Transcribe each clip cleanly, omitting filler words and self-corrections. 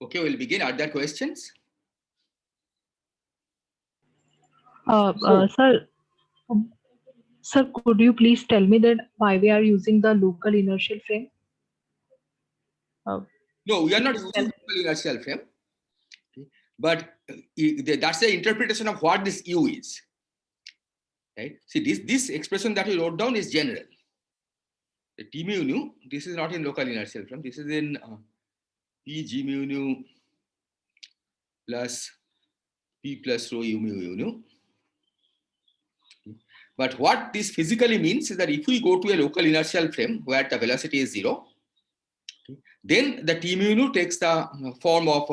Okay, we'll begin. Are there questions? Sir, um, sir, could you please tell me that why we are using the local inertial frame? Uh, No, we are not please tell. using local inertial frame, but that's the interpretation of what this U is. Right? See, this expression that we wrote down is general. The T mu nu, this is not in local inertial frame. This is in P G mu nu plus P plus rho U mu nu. But what this physically means is that if we go to a local inertial frame where the velocity is 0, then the T mu nu takes the form of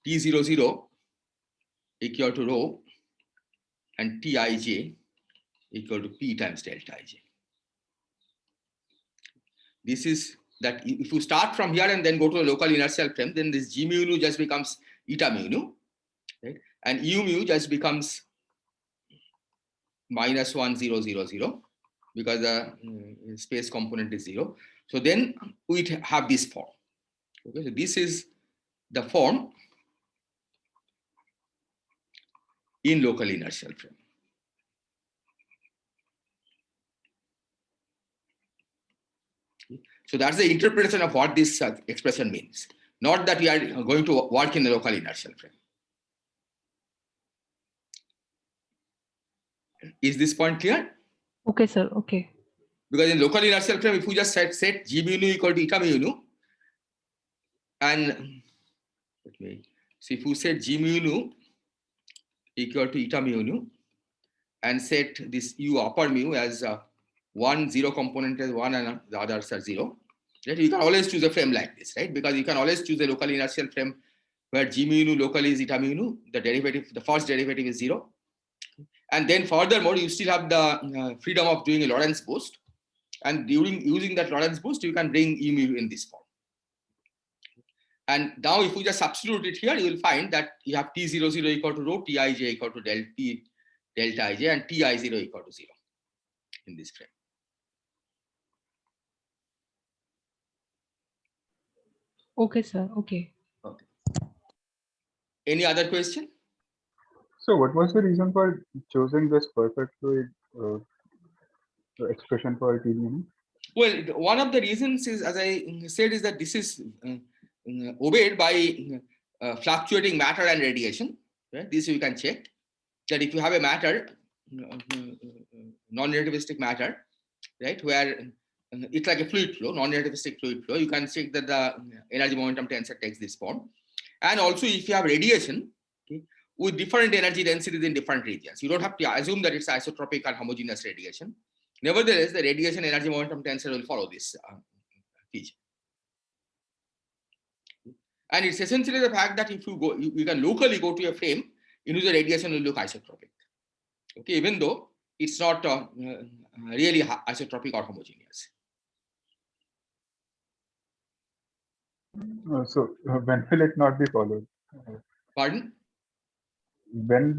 T00 equal to rho and Tij equal to P times delta Ij. This is that if you start from here and then go to a local inertial frame, then this G mu nu just becomes eta mu nu, right? And U mu just becomes minus 1, 0, 0, 0, because the space component is 0. So then we have this form. Okay, so this is the form in local inertial frame. So that's the interpretation of what this expression means. Not that we are going to work in the local inertial frame. Is this point clear? Okay, sir. Okay. Because in local inertial frame, if you just set G mu nu equal to eta mu nu, and so if you set G mu nu equal to eta mu nu, and set this U upper mu as 1, 0 component as 1 and the others are 0, right? You can always choose a frame like this, right? Because you can always choose a local inertial frame where G mu nu locally is eta mu nu, the derivative, the first derivative is 0. And then furthermore, you still have the freedom of doing a Lorentz boost. And during using that Lorentz boost, you can bring E mu in this form. And now if we just substitute it here, you will find that you have T00 equal to rho, Tij equal to delta Ij, and Ti0 equal to 0 in this frame. Okay, sir. Okay. Okay. Any other question? So what was the reason for choosing this perfect fluid expression for T mu nu? Well, one of the reasons is, as I said, is that this is obeyed by fluctuating matter and radiation. Right? This you can check that if you have a matter, non-relativistic matter, right, where it's like a fluid flow, non-relativistic fluid flow, you can check that the energy momentum tensor takes this form. And also, if you have radiation, okay, with different energy densities in different regions, you don't have to assume that it's isotropic and homogeneous radiation. Nevertheless, the radiation energy momentum tensor will follow this feature. And it's essentially the fact that if you go, you can locally go to a frame in which the radiation will look isotropic. Okay, even though it's not really isotropic or homogeneous. So when will it not be followed? Pardon? When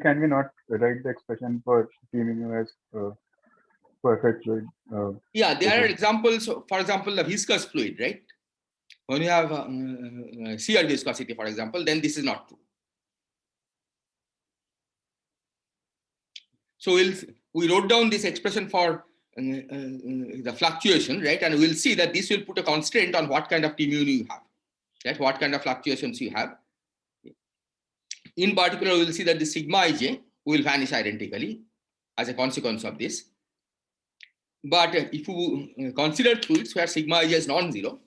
can we not write the expression for T mu nu as perfect fluid? Yeah, there are examples. For example, the viscous fluid, right? When you have shear viscosity, for example, then this is not true. So we wrote down this expression for the fluctuation, right? And we'll see that this will put a constraint on what kind of T mu nu you have, right? What kind of fluctuations you have. In particular, we'll see that the sigma ij will vanish identically as a consequence of this. But if you consider fluids where sigma ij is non-zero,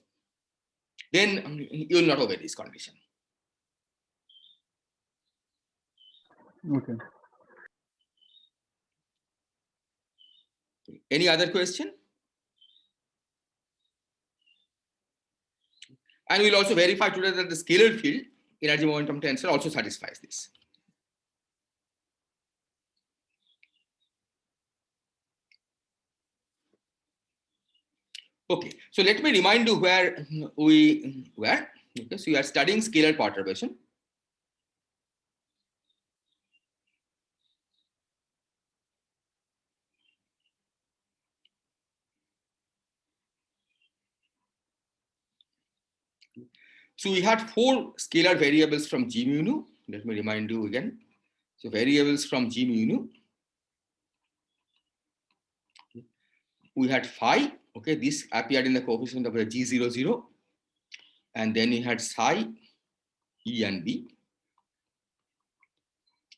then you will not obey this condition. Okay. Any other question? And we'll also verify today that the scalar field energy momentum tensor also satisfies this. Okay, so let me remind you where we were. Okay, so you are studying scalar perturbation. So we had 4 scalar variables from G mu nu. Let me remind you again. So variables from G mu nu. We had phi. Okay, this appeared in the coefficient of the G00. And then we had psi, E and B.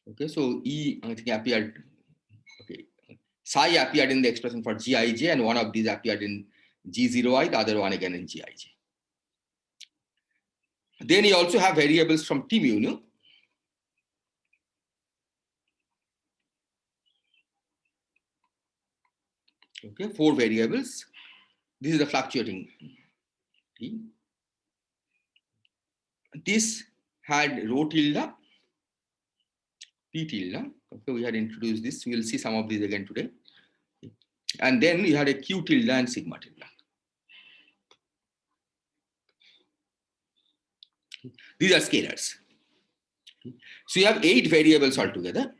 Okay, so E, I think, appeared. Okay, psi appeared in the expression for Gij, and one of these appeared in G0i, the other one again in Gij. Then you also have variables from T mu nu. Okay, 4 variables. This is the fluctuating T. This had rho tilde, P tilde. Okay, we had introduced this. We will see some of these again today. And then you had a Q tilde and sigma tilde. These are scalars. So you have 8 variables altogether.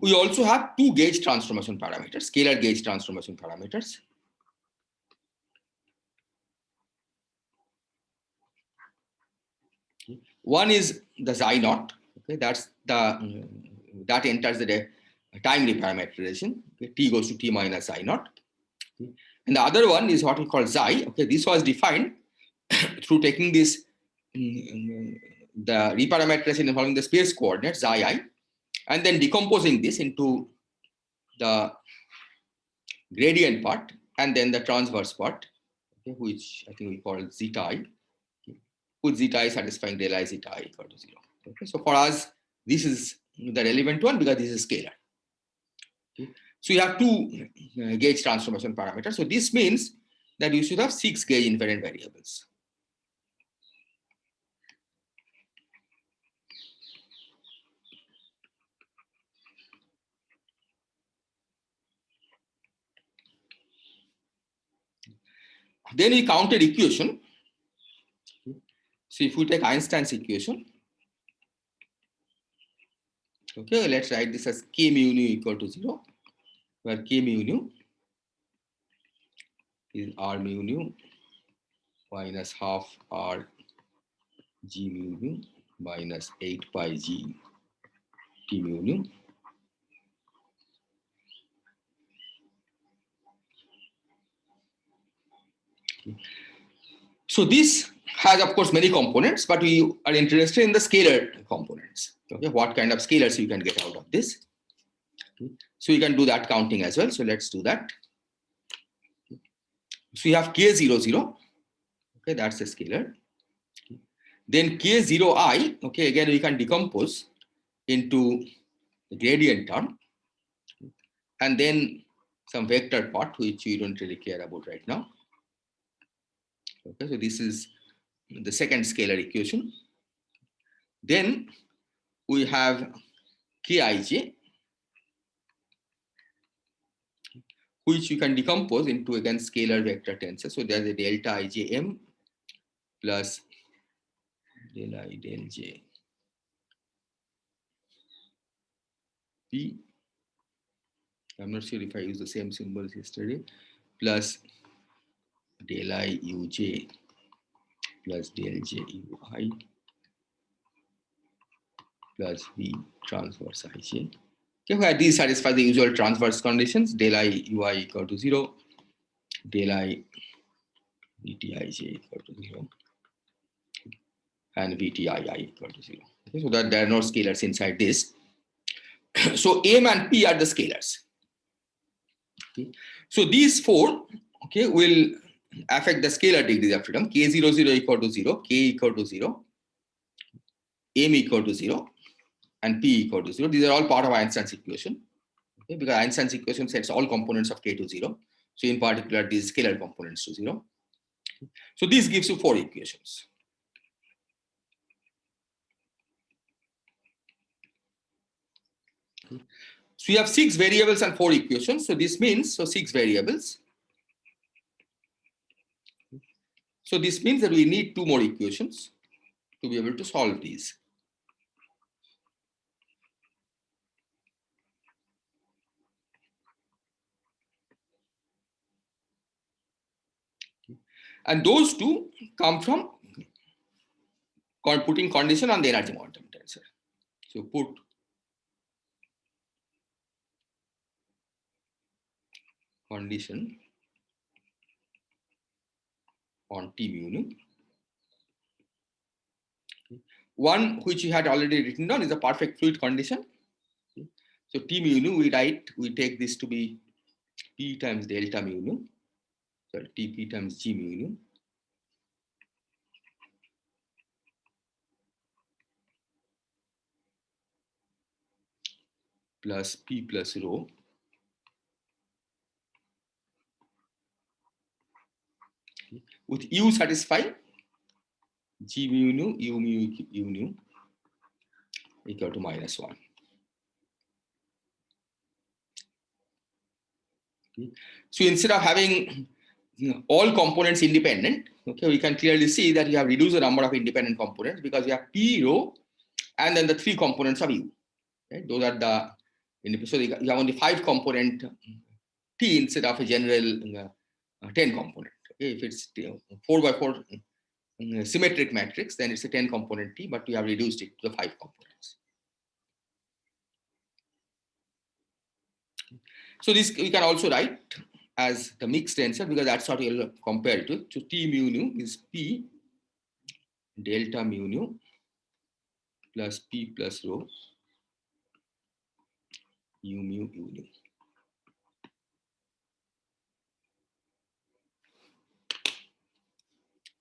We also have 2 gauge transformation parameters, scalar gauge transformation parameters. One is the xi naught. Okay, that's the that enters the time reparameterization. Okay, t goes to t minus xi naught. Okay. And the other one is what we call xi. Okay, this was defined through taking this the reparameterization involving the space coordinates xi I, and then decomposing this into the gradient part and then the transverse part, okay, which I think we call zeta I, okay, with zeta I satisfying del I zeta I equal to 0. Okay, so for us, this is the relevant one because this is scalar. Okay. So you have 2 gauge transformation parameters. So this means that you should have 6 gauge invariant variables. Then we counted equation. So if we take Einstein's equation, okay, let's write this as k mu nu equal to 0, where k mu nu is r mu nu minus half r g mu nu minus 8 pi g t mu nu. So this has, of course, many components, but we are interested in the scalar components. Okay, what kind of scalars you can get out of this? Okay. So you can do that counting as well. So let's do that. So you have k00. Okay, that's a scalar. Okay. Then k0i. Okay, again we can decompose into the gradient term, and then some vector part which we don't really care about right now. Okay, so this is the second scalar equation. Then we have Kij, which you can decompose into again scalar vector tensor. So there's a delta Ijm plus del I del J P. I'm not sure if I use the same symbols yesterday, plus del I Uj plus del J Ui plus V transverse Ij. Okay, where these satisfy the usual transverse conditions, del I Ui equal to 0, del I Vtij equal to 0, and Vtii equal to 0. Okay, so that there are no scalars inside this. So M and P are the scalars. Okay. So these 4, okay, will affect the scalar degrees of freedom. K00 equal to 0, K equal to 0, M equal to 0, and P equal to 0. These are all part of Einstein's equation. Okay, because Einstein's equation sets all components of K to 0. So in particular, these scalar components to 0. So this gives you 4 equations. Okay. So you have 6 variables and 4 equations. So this means, so 6 variables. So this means that we need 2 more equations to be able to solve these. And those two come from putting condition on the energy momentum tensor. So put condition on T mu nu. One which you had already written down is a perfect fluid condition. So T mu nu, we take this to be P times delta mu nu, sorry, Tp times G mu nu, plus P plus rho with U satisfying G mu nu, U nu equal to -1. So instead of having all components independent, okay, we can clearly see that you have reduced the number of independent components because you have P rho and then the 3 components of U. Right? Those are the, so you have only 5 component T instead of a general 10 component. Okay? If it's 4 by 4 symmetric matrix, then it's a 10 component T, but we have reduced it to the 5 components. So this we can also write as the mixed tensor because that's what you'll compare it with. So T mu nu is P delta mu nu plus P plus rho U mu U nu.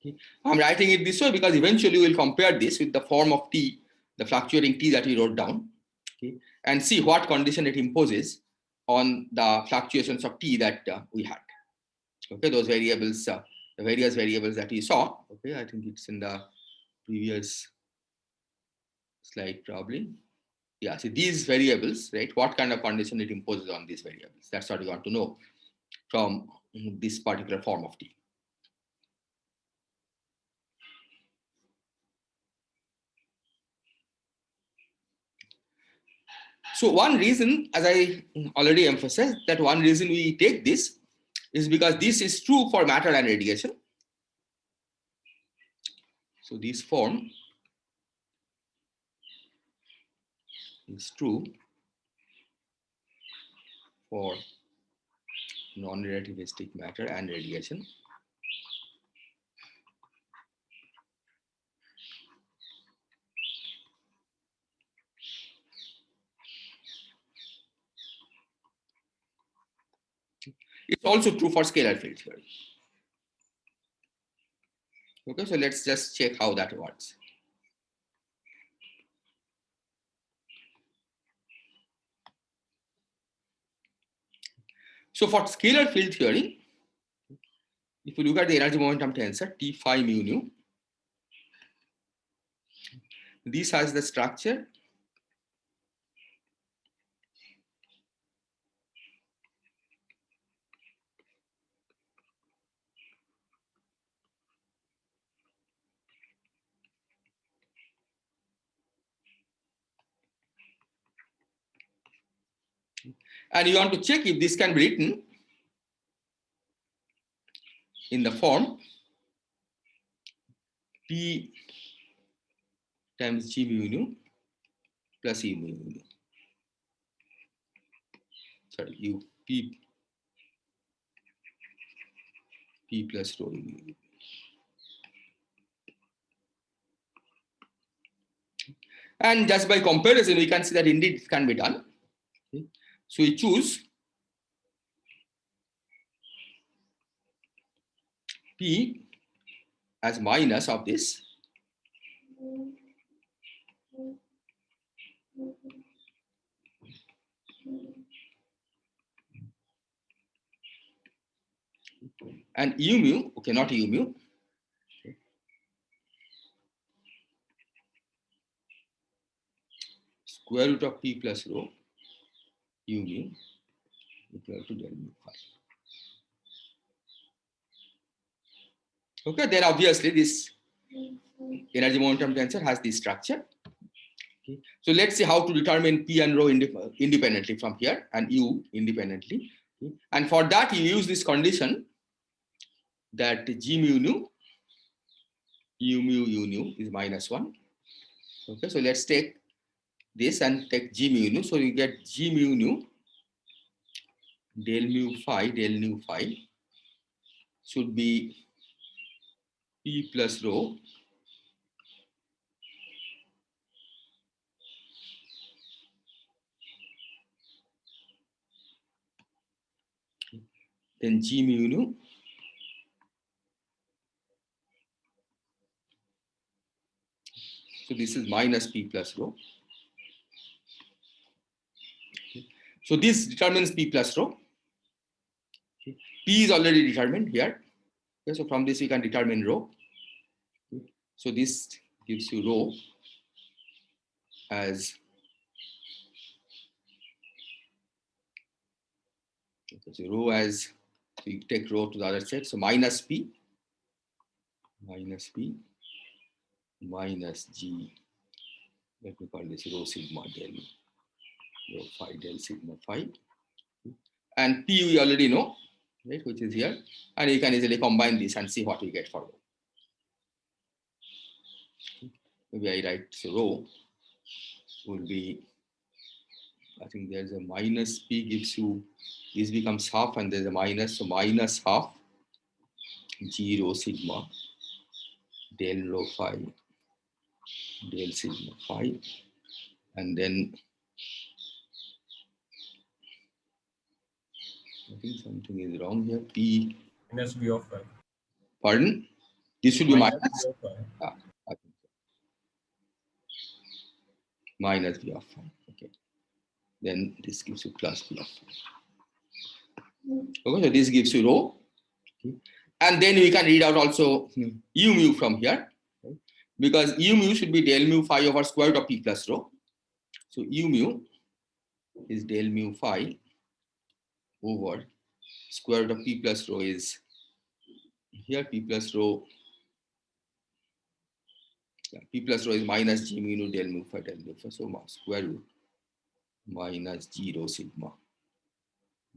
Okay. I'm writing it this way because eventually we'll compare this with the form of T, the fluctuating T that we wrote down, okay, and see what condition it imposes on the fluctuations of T that we had. Okay, those variables, the various variables that we saw. Okay, I think it's in the previous slide probably. Yeah, see these variables, right? What kind of condition it imposes on these variables? That's what we want to know from this particular form of T. So one reason, as I already emphasized, that one reason we take this is because this is true for matter and radiation. So this form is true for non-relativistic matter and radiation. It's also true for scalar field theory. Okay, so let's just check how that works. So for scalar field theory, if you look at the energy momentum tensor T phi mu nu, this has the structure and you want to check if this can be written in the form P times G mu nu plus U mu nu. Sorry, U P plus rho U mu nu. And just by comparison, we can see that indeed it can be done. Okay. So we choose P as minus of this. And U mu, okay, not U mu. Okay. Square root of P plus rho U mu equal to del mu phi. Okay, then obviously this energy momentum tensor has this structure. Okay. So let's see how to determine P and rho independently from here and U independently. Okay. And for that, you use this condition that G mu nu, U mu U nu is -1. Okay, so let's take this and take G mu nu. So you get G mu nu del nu phi should be P plus rho then G mu nu so this is minus P plus rho. So this determines P plus rho. P is already determined here. Okay, so from this we can determine rho. So this gives you rho as so rho as so you take rho to the other side. So minus P minus G. Let me call this rho sigma del rho phi del sigma phi. And P we already know, right, which is here. And you can easily combine this and see what we get for rho. Maybe I write so rho will be, I think there's a minus P gives you, this becomes half and there's a minus, so minus half G rho sigma del rho phi del sigma phi. And then I think something is wrong here. P minus V of phi. Pardon? This should be minus. V of phi. I think so. Minus V of phi. Okay. Then this gives you plus V of phi. Okay, so this gives you rho. Okay. And then we can read out also U mu from here. Okay. Because U mu should be del mu phi over square root of P plus rho. So U mu is del mu phi over square root of P plus rho is here P plus rho. Yeah, P plus rho is minus G mu nu del mu phi del mu phi. So square root minus G rho sigma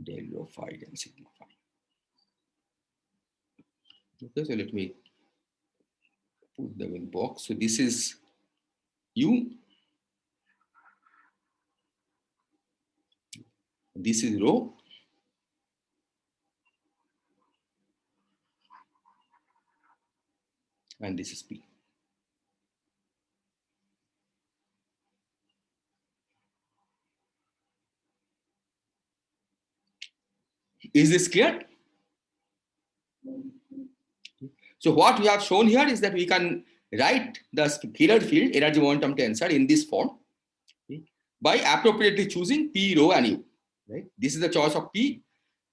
del rho phi del sigma phi. Okay, so let me put them in box. So this is U. This is rho. And this is P. Is this clear? So what we have shown here is that we can write the scalar field energy momentum tensor in this form, okay, by appropriately choosing P, rho, and U. Right? This is the choice of P,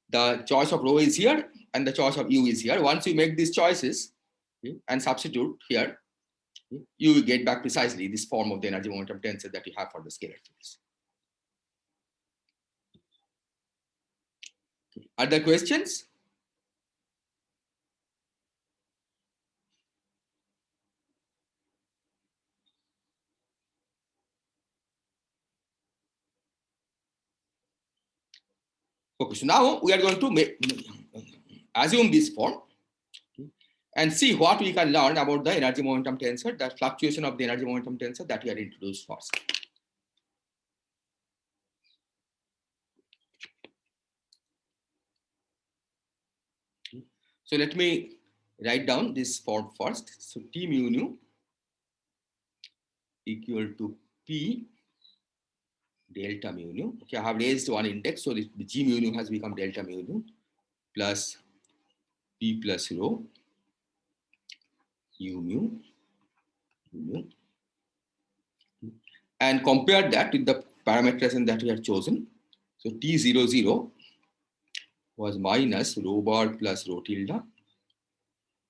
the choice of rho is here, and the choice of U is here. Once you make these choices, okay, and substitute here, okay, you will get back precisely this form of the energy momentum tensor that you have for the scalar fields. Okay. Are there questions? Okay, so now we are going to assume this form, okay, and see what we can learn about the energy momentum tensor, the fluctuation of the energy momentum tensor that we had introduced first. Okay. So let me write down this form first. So T mu nu equal to P delta mu nu. Okay, I have raised one index, so the G mu nu has become delta mu nu plus P plus rho U mu, and compare that with the parameterization that we had chosen. So T00 was minus rho bar plus rho tilde.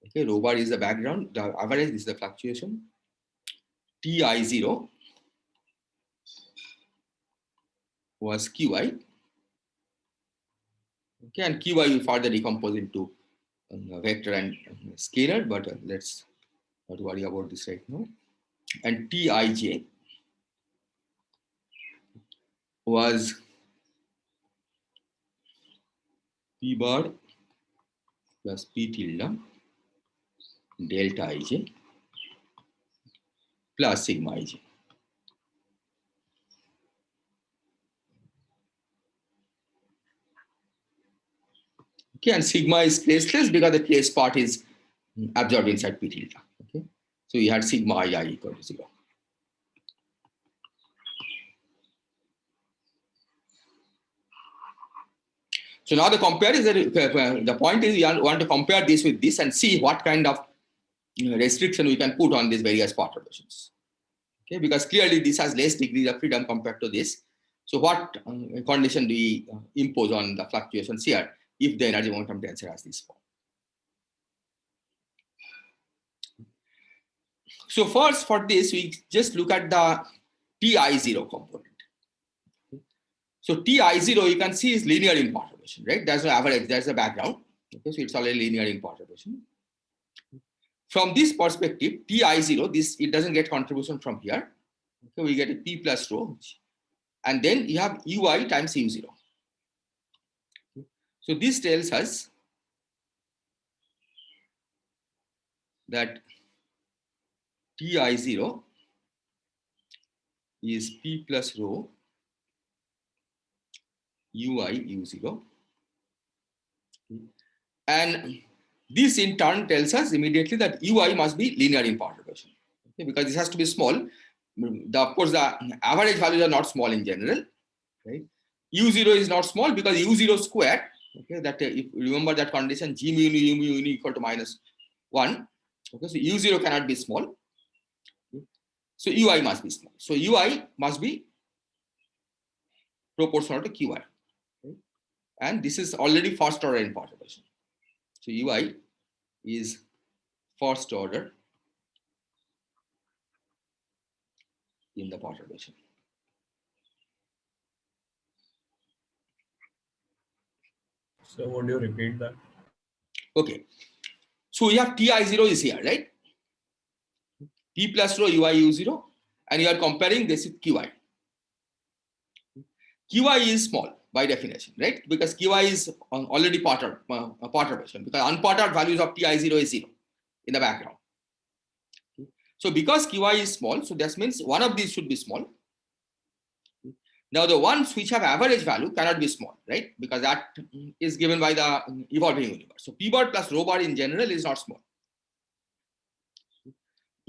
Okay, rho bar is the background, the average is the fluctuation. Ti0 was Qi. Okay, and Qi we further decompose into vector and scalar, but let's not worry about this right now. And Tij was P bar plus P tilde delta ij plus sigma ij. Okay, and sigma is traceless because the trace part is absorbed inside P tilde. Okay, so you had sigma ii equal to 0. So now the compare is the point is you want to compare this with this and see what kind of restriction we can put on these various perturbations. Okay, because clearly this has less degrees of freedom compared to this. So what condition do we impose on the fluctuations here if the energy momentum tensor has this form? So first for this, we just look at the Ti0 component. So Ti0 you can see is linear in perturbation, right? There's no average, there's a background. Okay, so it's already linear in perturbation. From this perspective, Ti0, this it doesn't get contribution from here. Okay, we get a P plus rho, and then you have Ui times U0. So this tells us that Ti0 is P plus rho Ui U0. And this in turn tells us immediately that Ui must be linear in perturbation. Okay, because this has to be small. Of course, the average values are not small in general. Right? U0 is not small because U0 squared. Okay, that if you remember that condition, G mu uni equal to -1. Okay, so U0 cannot be small. Okay. So Ui must be small. So Ui must be proportional to Qi. Okay. And this is already first order in perturbation. So Ui is first order in the perturbation. So would you repeat that? Okay. So we have Ti0 is here, right? P plus rho Ui U0, and you are comparing this with Qi. Qi is small by definition, right? Because Qi is already perturbation, because unperturbed values of Ti0 is 0 in the background. So because Qi is small, so that means one of these should be small. Now the ones which have average value cannot be small, right? Because that is given by the evolving universe. So P bar plus rho bar in general is not small.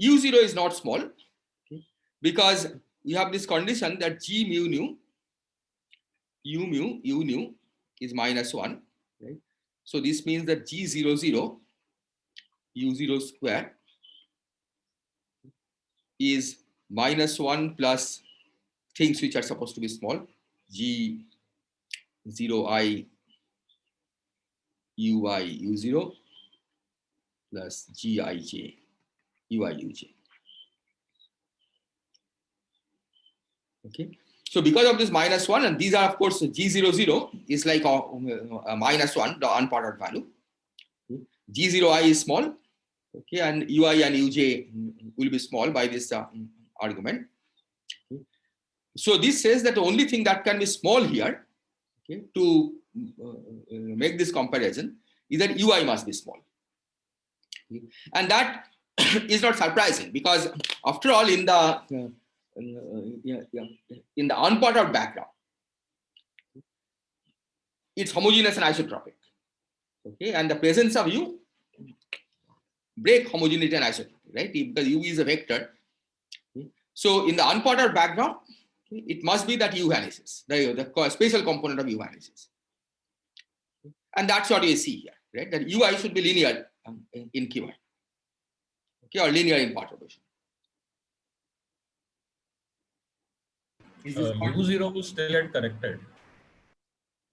U0 is not small, okay, because we have this condition that G mu nu, U mu, U nu is -1, right? So this means that G00, U0 square is -1 plus things which are supposed to be small, G0I Ui U0 plus Gij Ui Uj. Okay, so because of this -1, and these are of course G00 is like a -1, the unperturbed value. Okay. G0I is small, okay, and Ui and Uj will be small by this argument. Okay. So this says that the only thing that can be small here, okay, to make this comparison is that Ui must be small. Okay. And that is not surprising because after all in the unperturbed background, it's homogeneous and isotropic. Okay, and the presence of U break homogeneity and isotropy, right? Because U is a vector. Okay. So in the unperturbed background, okay, it must be that U vanishes, the spatial component of U vanishes. Okay. And that's what you see here, right? That Ui should be linear in Qi. Okay, or linear in perturbation. U0 will still get corrected.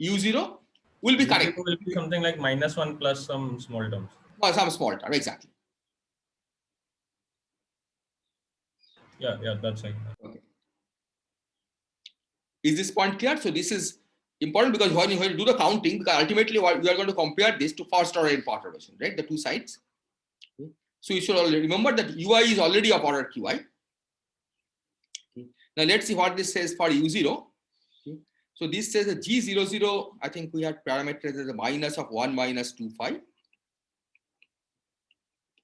U0 will be corrected. U0 will be something like -1 plus some small terms. Or some small term, exactly. Yeah, that's right. Okay. Is this point clear? So this is important because when you do the counting, because ultimately we are going to compare this to first order in perturbation, right? The two sides. Okay. So you should already remember that Ui is already of order Qi. Okay. Now let's see what this says for U0. Okay. So this says that G00, I think we had parameters as a -1 -25.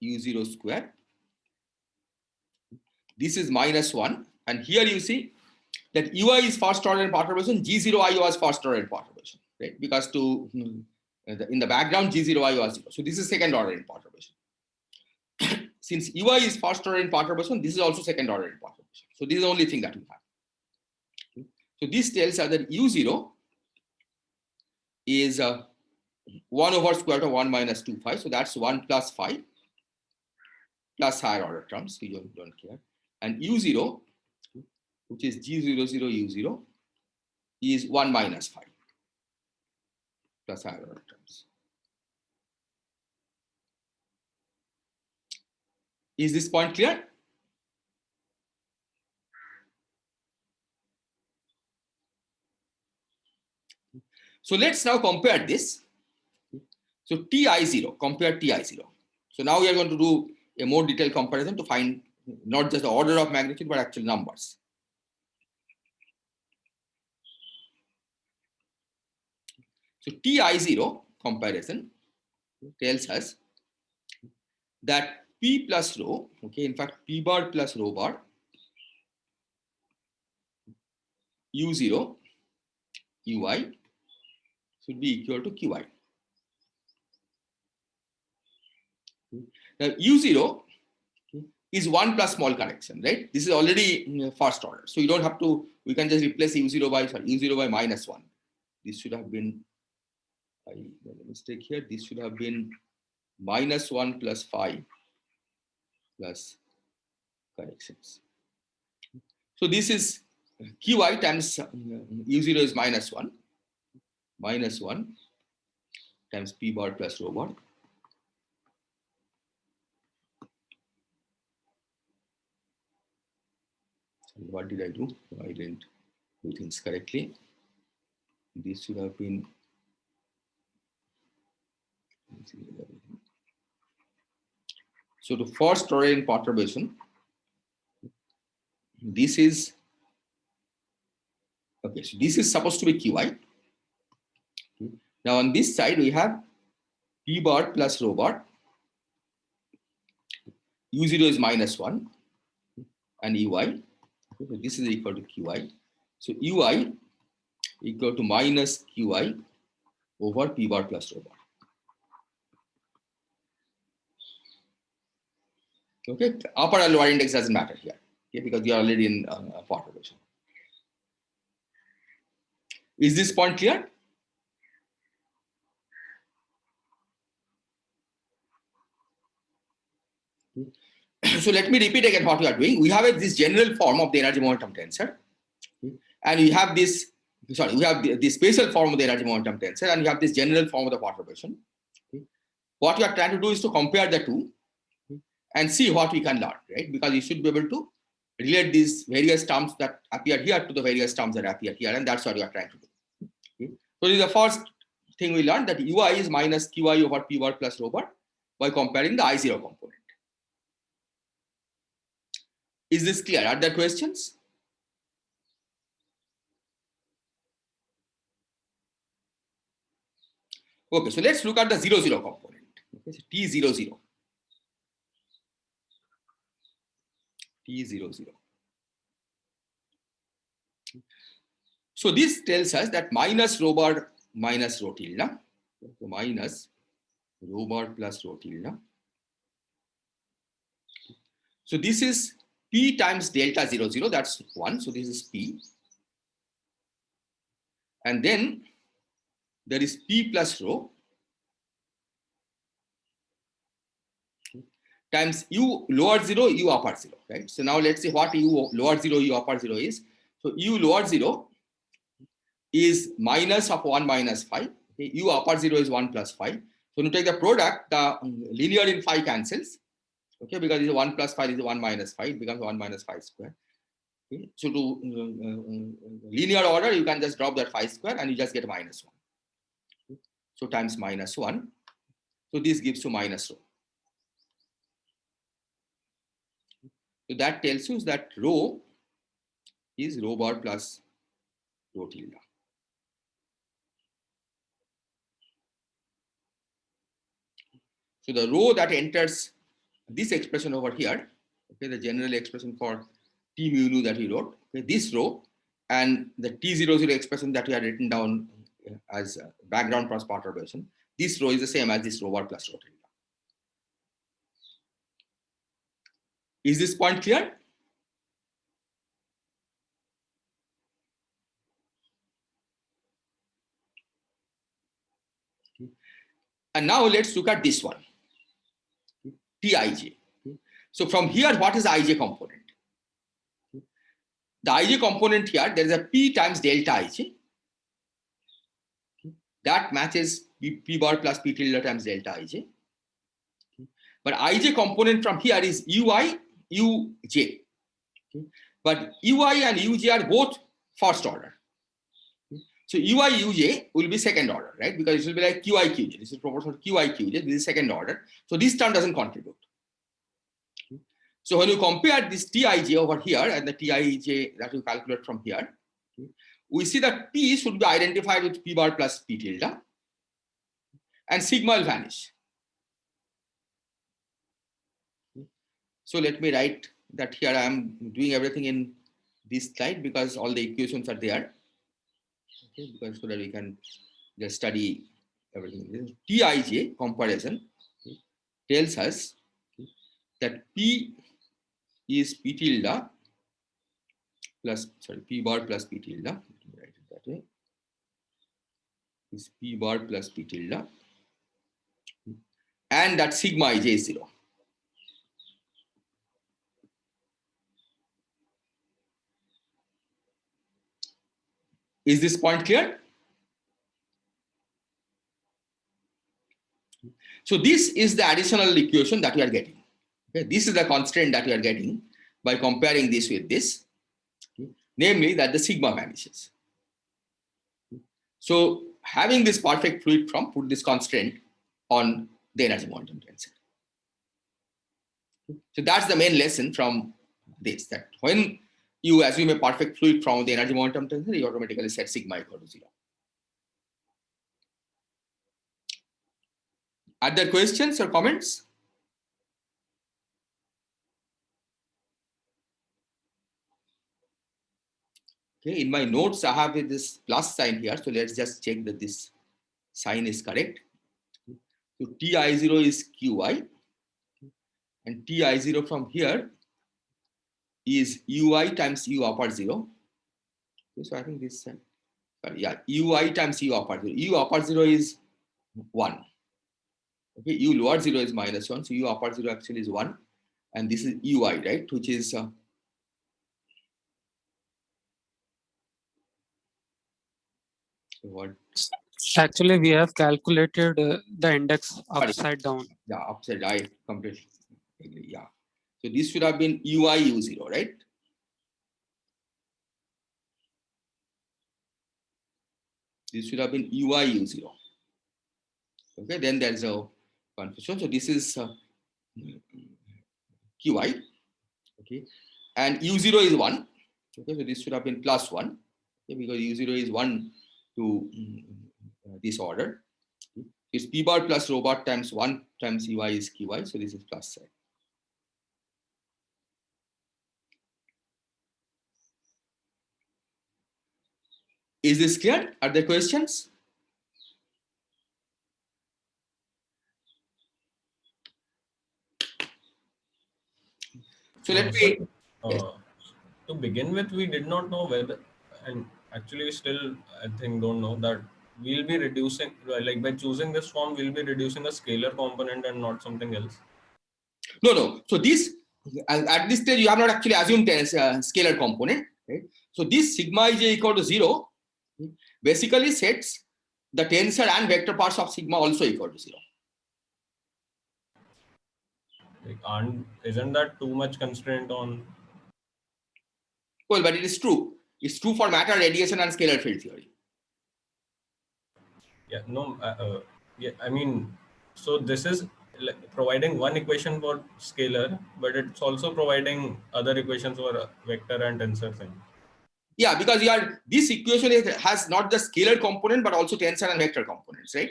u0 square. This is -1. And here you see that ui is first order in perturbation, g0i was first order in perturbation, right? Because in the background, g0i was 0. So this is second order in perturbation. Since ui is first order in perturbation, this is also second order in perturbation. So this is the only thing that we have. So this tells us that u0 is 1 over square root of 1 minus 2 phi. So that's 1 plus phi plus higher order terms. We don't care. And u0, which is g00 u0, is 1 minus phi plus higher order terms. Is this point clear? So let's now compare this. So Ti0, compare Ti0. So now we are going to do a more detailed comparison to find not just the order of magnitude, but actual numbers. So Ti0 comparison tells us that P plus rho, okay, in fact, P bar plus rho bar, U0, Ui should be equal to Qi. Now, U0 is 1 plus small correction, right? This is already first order. So you don't have to, we can just replace U0 by, U0 by -1. This should have been, I made a mistake here. This should have been -1 plus phi plus corrections. So this is Qi times U0 is -1 times P bar plus rho bar. What did I do? I didn't do things correctly. This should have been. So the first order in perturbation, this is okay. So this is supposed to be Qi. Now on this side we have P bar plus rho bar. U0 is -1 and Ui. So this is equal to Qi. So Ui equal to minus Qi over P bar plus rho bar. Okay, upper or lower index doesn't matter here, okay, because we are already in perturbation. Is this point clear? So let me repeat again what we are doing. We have this general form of the energy momentum tensor, and we have this. Sorry, we have the spatial form of the energy momentum tensor, and we have this general form of the perturbation. What we are trying to do is to compare the two and see what we can learn, right? Because you should be able to relate these various terms that appear here to the various terms that appear here, and that's what we are trying to do. Okay? So this is the first thing we learned, that Ui is minus Qi over P bar plus rho bar by comparing the I0 component. Is this clear? Are there questions? Okay, so let's look at the 0, 0 component. Okay, so T00. T00. So this tells us that minus rho bar minus rho tilde, so minus rho bar plus rho tilde. So this is P times delta 0, 0, that's 1. So this is P. And then there is P plus rho times U lower 0, U upper 0, right? So now let's see what U lower 0, U upper 0 is. So U lower 0 is minus of 1 minus phi. Okay? U upper 0 is 1 plus phi. So when you take the product, the linear in phi cancels. Okay, because it's 1 plus phi is 1 minus phi, it becomes 1 minus phi square. Okay, so to linear order, you can just drop that phi square and you just get -1. Okay? So times -1. So this gives you minus rho. So that tells you that rho is rho bar plus rho tilde. So the rho that enters this expression over here, okay, the general expression for T mu nu that we wrote, okay, this row, and the T00 expression that we had written down as background plus perturbation, this row is the same as this rho bar plus rho tilde. Is this point clear? Okay. And now let's look at this one, Tij. Okay. So from here, what is the Ij component? Okay. The Ij component here, there is a P times delta Ij. Okay. That matches P bar plus P tilde times delta Ij. Okay. But Ij component from here is Ui, Uj. Okay. But Ui and Uj are both first order. Okay. So Ui, Uj will be second order, right? Because it will be like Qi, Qj. This is proportional to Qi, Qj. This is second order. So this term doesn't contribute. Okay. So when you compare this Tij over here and the Tij that you calculate from here, okay, we see that P should be identified with P bar plus P tilde, and sigma will vanish. Okay. So let me write that here. I am doing everything in this slide because all the equations are there. Okay, because so that we can just study everything. Tij comparison, okay, tells us, okay, that P is P tilde plus, sorry, P bar plus P tilde. Let me write it that way. Is P bar plus P tilde, and that sigma ij is 0. Is this point clear? So this is the additional equation that we are getting. Okay, this is the constraint that we are getting by comparing this with this, okay, namely that the sigma vanishes. So having this perfect fluid form, put this constraint on the energy momentum tensor. So that's the main lesson from this, that when you assume a perfect fluid from the energy momentum tensor, you automatically set sigma equal to 0. Are there questions or comments? Okay, in my notes, I have this plus sign here. So let's just check that this sign is correct. So Ti0 is Qi, and Ti0 from here is Ui times U upper 0. Okay, so I think this, sorry, yeah, Ui times U upper 0. U upper 0 is 1. Okay, U lower 0 is -1. So U upper 0 actually is 1. And this is Ui, right? Which is what? Actually, we have calculated the index Sorry. upside down. Yeah, upside. I completely agree. Yeah. So this should have been Ui U0, right? This should have been Ui U0. Okay, then there's a confusion. So this is Qi. Okay, and U0 is 1. Okay, so this should have been +1. Okay, because U0 is 1 to this order. Okay. It's P bar plus rho bar times 1 times Ui is Qi. So this is plus side. Is this clear? Are there questions? So let me. Yes. To begin with, we did not know whether, and actually still I think don't know that we'll be reducing, like by choosing this form, we'll be reducing a scalar component and not something else. No. So this, at this stage, you have not actually assumed a scalar component, right? So this sigma ij equal to 0 basically sets the tensor and vector parts of sigma also equal to 0. And isn't that too much constraint on? Well, but it is true. It's true for matter, radiation, and scalar field theory. Yeah, no, yeah, I mean, so this is like providing one equation for scalar, but it's also providing other equations for vector and tensor thing. Yeah, because this equation has not the scalar component, but also tensor and vector components, right?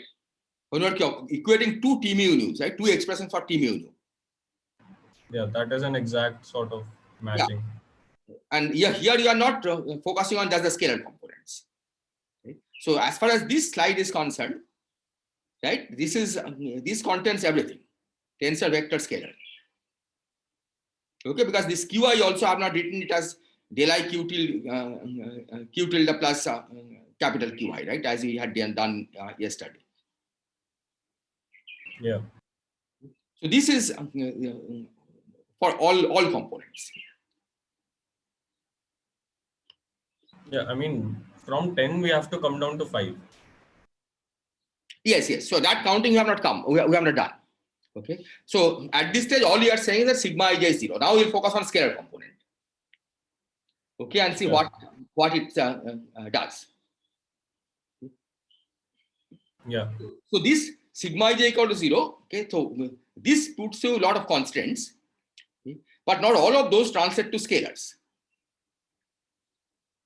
When you are equating two T mu nus, right? Two expressions for T mu nu. Yeah, that is an exact sort of matching. And here you are not focusing on just the scalar components. Right? So as far as this slide is concerned, right, this contains everything, tensor, vector, scalar. Okay, because this qi also I have not written it as del I q tilde plus capital Qi, right, as we had done yesterday. Yeah. So this is for all components. Yeah, I mean, from 10, we have to come down to 5. Yes. So that counting we have not come. We have not done. Okay. So at this stage, all you are saying is that sigma ij is 0. Now we'll focus on scalar component. Okay, and see Yeah. what it does. Yeah. So this sigma ij equal to 0. Okay. So this puts you a lot of constraints, okay, but not all of those translate to scalars.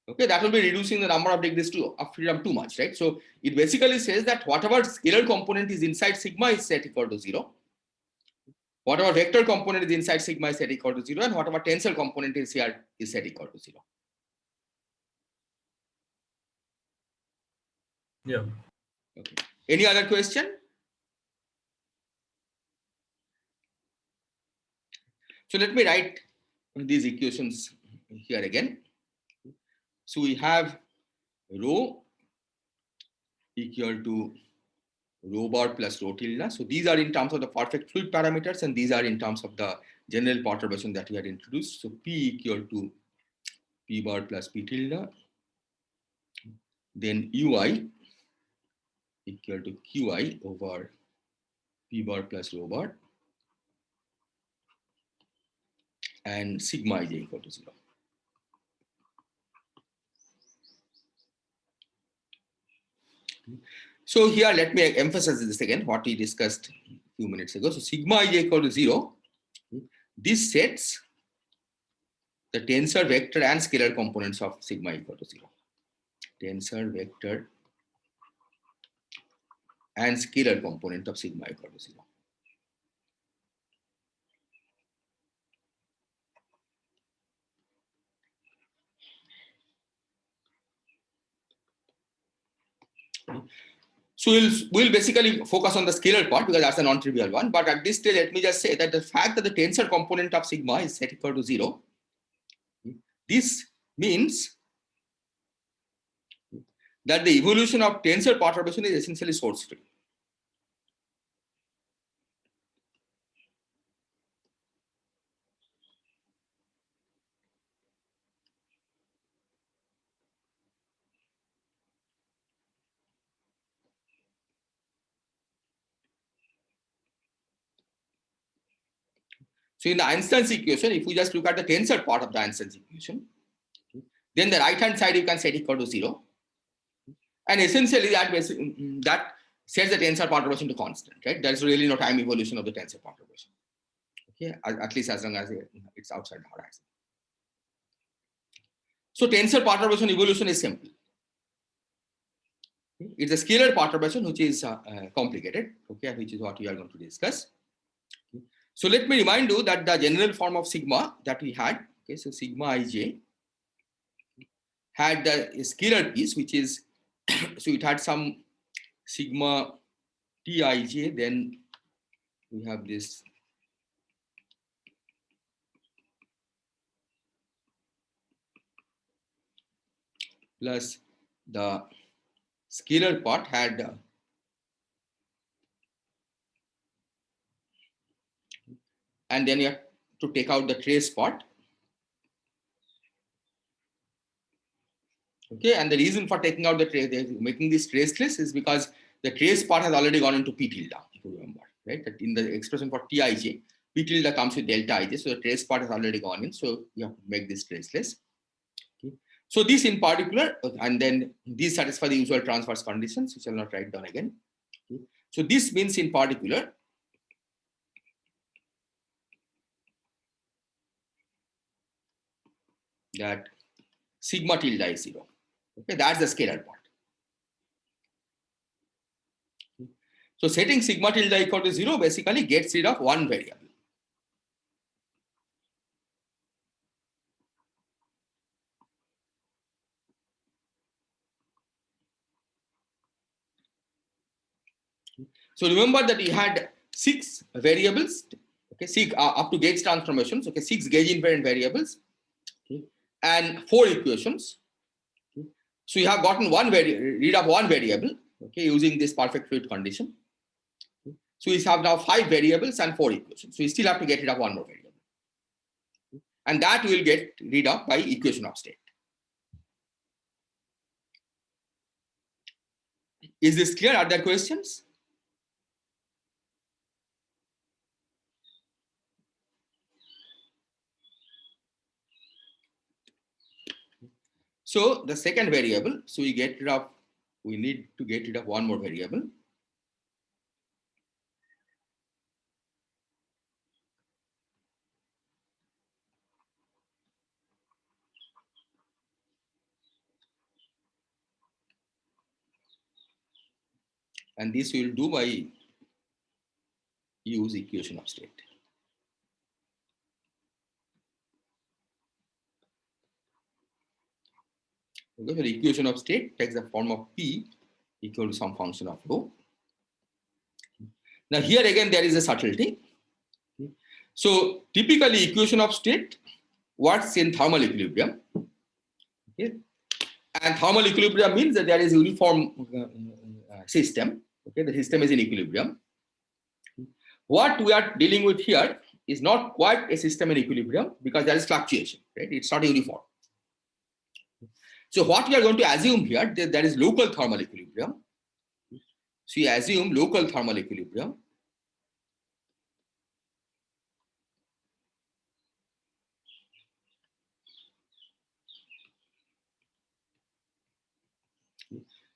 Okay, that will be reducing the number of degrees of freedom too much, right? So it basically says that whatever scalar component is inside sigma is set equal to 0. Whatever vector component is inside sigma is set equal to 0, and whatever tensor component is here is set equal to 0. Yeah. Okay. Any other question? So let me write these equations here again. So we have rho equal to rho bar plus rho tilde. So these are in terms of the perfect fluid parameters, and these are in terms of the general perturbation that we had introduced. So P equal to P bar plus P tilde. Then Ui equal to Qi over P bar plus rho bar. And sigma ij equal to 0. So here, let me emphasize this again, what we discussed a few minutes ago. So sigma ij equal to 0. This sets the tensor, vector, and scalar components of sigma equal to 0. Tensor, vector, and scalar component of sigma equal to 0. So we'll basically focus on the scalar part because that's a non-trivial one. But at this stage, let me just say that the fact that the tensor component of sigma is set equal to 0, this means that the evolution of tensor perturbation is essentially source free. So in the Einstein's equation, if we just look at the tensor part of the Einstein's equation, then the right-hand side you can set equal to 0. And essentially that sets the tensor perturbation to constant, right? There is really no time evolution of the tensor perturbation. Okay, at least as long as it's outside the horizon. So tensor perturbation evolution is simple. It's a scalar perturbation which is complicated, okay, which is what we are going to discuss. So let me remind you that the general form of sigma that we had, okay, so sigma ij had the scalar piece, which is, so it had some sigma tij, then we have this plus the scalar part had and then you have to take out the trace part. Okay, and the reason for taking out the trace, making this traceless, is because the trace part has already gone into P tilde, if you remember, right? That in the expression for Tij, P tilde comes with delta ij, so the trace part has already gone in, so you have to make this traceless. Okay. So this in particular, and then these satisfy the usual transverse conditions, which I will not write down again. Okay. So this means in particular that sigma tilde is 0. Okay, that's the scalar part. So setting sigma tilde equal to 0 basically gets rid of one variable. So remember that you had 6 variables, okay, 6 up to gauge transformations, okay, 6 gauge invariant variables, okay, and 4 equations. Okay. So you have gotten read of one variable, okay, using this perfect fluid condition. Okay. So you have now 5 variables and 4 equations. So you still have to get rid of one more variable, okay, and that will get rid of by equation of state. Is this clear? Are there questions? So the second variable, so we need to get rid of one more variable. And this we will do by use equation of state. Okay, so the equation of state takes the form of P equal to some function of rho. Now here again there is a subtlety. So typically equation of state works in thermal equilibrium. Okay. And thermal equilibrium means that there is a uniform system. Okay, the system is in equilibrium. What we are dealing with here is not quite a system in equilibrium because there is fluctuation, right? It's not uniform. So what we are going to assume here, that there is local thermal equilibrium. So you assume local thermal equilibrium.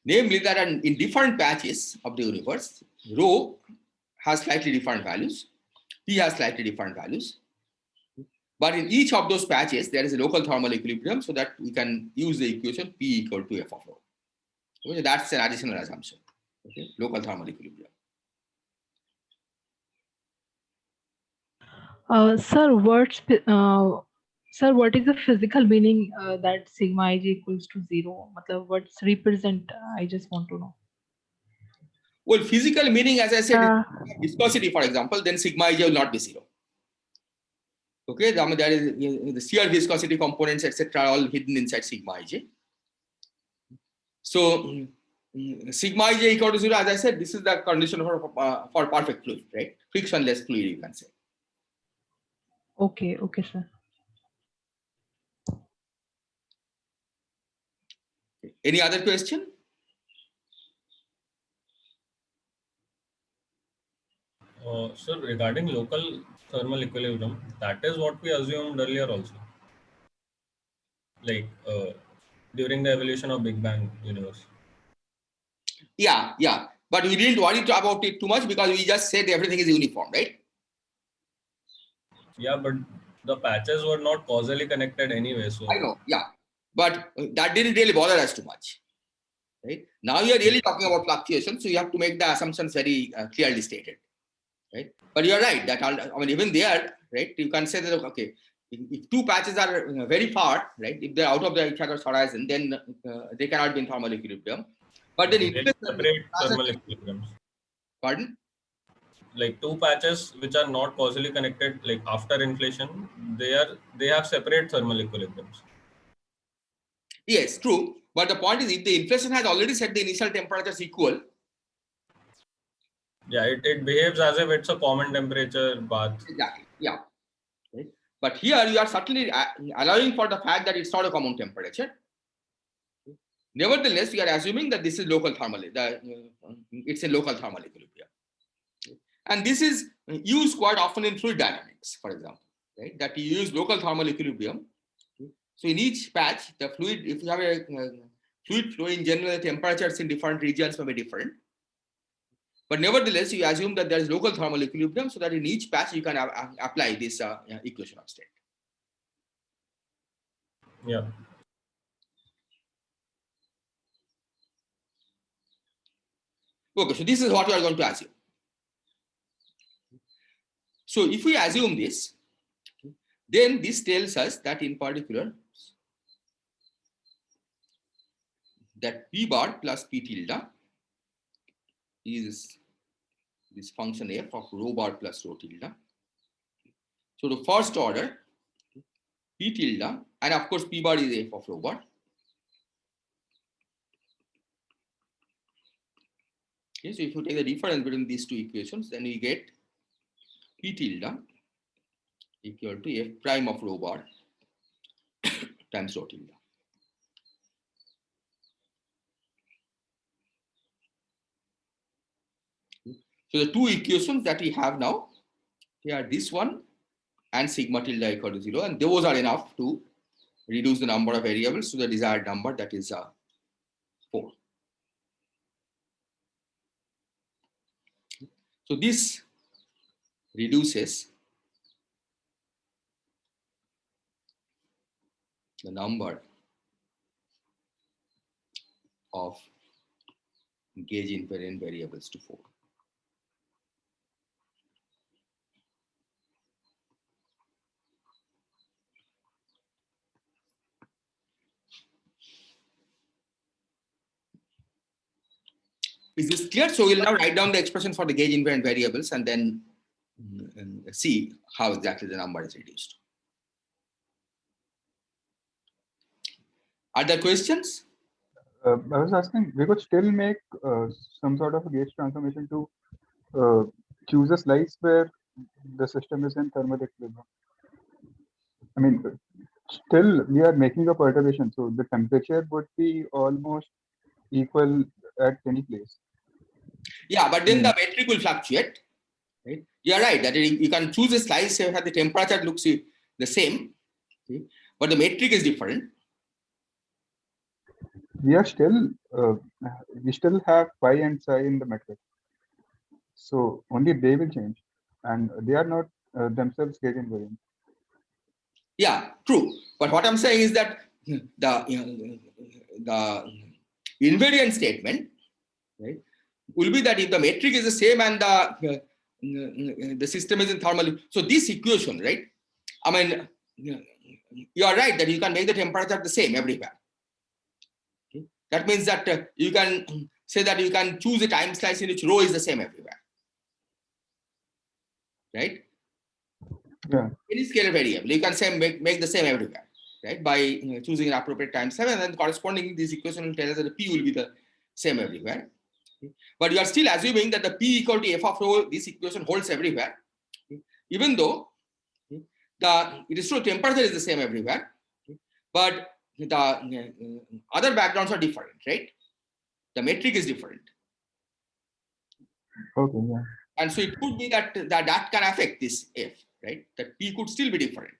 Namely that in different patches of the universe, rho has slightly different values, P has slightly different values. But in each of those patches, there is a local thermal equilibrium so that we can use the equation P equal to F of rho. Okay, that's an additional assumption. Okay, local thermal equilibrium. Sir, what is the physical meaning that sigma ij equals to 0? Matlab, what's represent? I just want to know. Well, physical meaning, as I said, viscosity, for example, then sigma ij will not be 0. Okay, I mean, there is the shear viscosity components, etc., all hidden inside sigma ij. So sigma ij equal to 0, as I said, this is the condition for perfect fluid, right? Frictionless fluid, you can say. Okay, okay, sir. Any other question? So regarding local thermal equilibrium, that is what we assumed earlier also. Like during the evolution of Big Bang universe. Yeah, yeah. But we didn't worry about it too much because we just said everything is uniform, right? Yeah, but the patches were not causally connected anyway. So I know, yeah. But that didn't really bother us too much, right? Now you are really talking about fluctuation, so you have to make the assumptions very clearly stated, right? But you are right that I mean even there, right? You can say that okay, if two patches are very far, right? If they're out of each other's horizon, then they cannot be in thermal equilibrium. But then they separate thermal equilibriums. Pardon? Like two patches which are not causally connected, like after inflation, they have separate thermal equilibriums. Yes, true. But the point is, if the inflation has already set the initial temperatures equal. Yeah, it behaves as if it's a common temperature bath. Exactly. Yeah. Right. But here you are certainly allowing for the fact that it's not a common temperature. Nevertheless, we are assuming that this is local thermal. It's a local thermal equilibrium. And this is used quite often in fluid dynamics, for example, right? That you use local thermal equilibrium. So in each patch, the fluid, if you have a fluid flow in general, the temperatures in different regions may be different. But nevertheless, you assume that there is local thermal equilibrium so that in each patch you can apply this equation of state. Yeah. Okay, so this is what we are going to assume. So if we assume this, then this tells us that in particular, that P bar plus P tilde is this function f of rho bar plus rho tilde. So the first order p tilde, and of course p bar is f of rho bar. Okay, so if you take the difference between these two equations, then we get p tilde equal to f prime of rho bar times rho tilde. So the two equations that we have now, they are this one and sigma tilde equal to 0, and those are enough to reduce the number of variables to the desired number, that is 4. So this reduces the number of gauge invariant variables to 4. Is this clear? So we'll now write down the expression for the gauge invariant variables and then see how exactly the number is reduced. Are there questions? I was asking, we could still make some sort of a gauge transformation to choose a slice where the system is in thermal equilibrium. I mean, still we are making a perturbation, so the temperature would be almost equal at any place. Yeah, but then the metric will fluctuate. Right? You are right that you can choose a slice where the temperature looks the same, okay? But the metric is different. We are still we still have phi and psi in the metric, so only they will change, and they are not themselves gauge invariant. Yeah, true. But what I'm saying is that the invariant statement, right, will be that if the metric is the same and the system is in thermal. So this equation, right? I mean, you are right that you can make the temperature the same everywhere. Okay? That means that you can say that you can choose a time slice in which rho is the same everywhere, right? Yeah. Any scalar variable, you can say make the same everywhere, right? By choosing an appropriate time step, and then correspondingly this equation will tell us that the p will be the same everywhere. Okay? But you are still assuming that the p equal to f of rho, this equation holds everywhere, okay? Even though it is true temperature is the same everywhere, okay? But the other backgrounds are different, right? The metric is different. Okay. Yeah. And so it could be that that can affect this f, right? That p could still be different.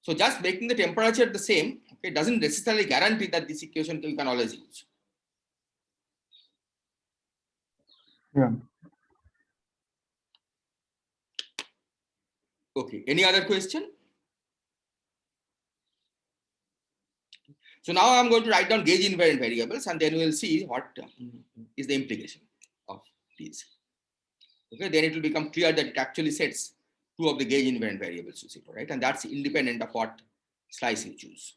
So just making the temperature the same, okay, doesn't necessarily guarantee that this equation you can always use. Yeah. Okay, any other question? So now I'm going to write down gauge invariant variables, and then we'll see what is the implication of these. Okay, then it will become clear that it actually sets two of the gauge invariant variables to 0, right? And that's independent of what slice you choose.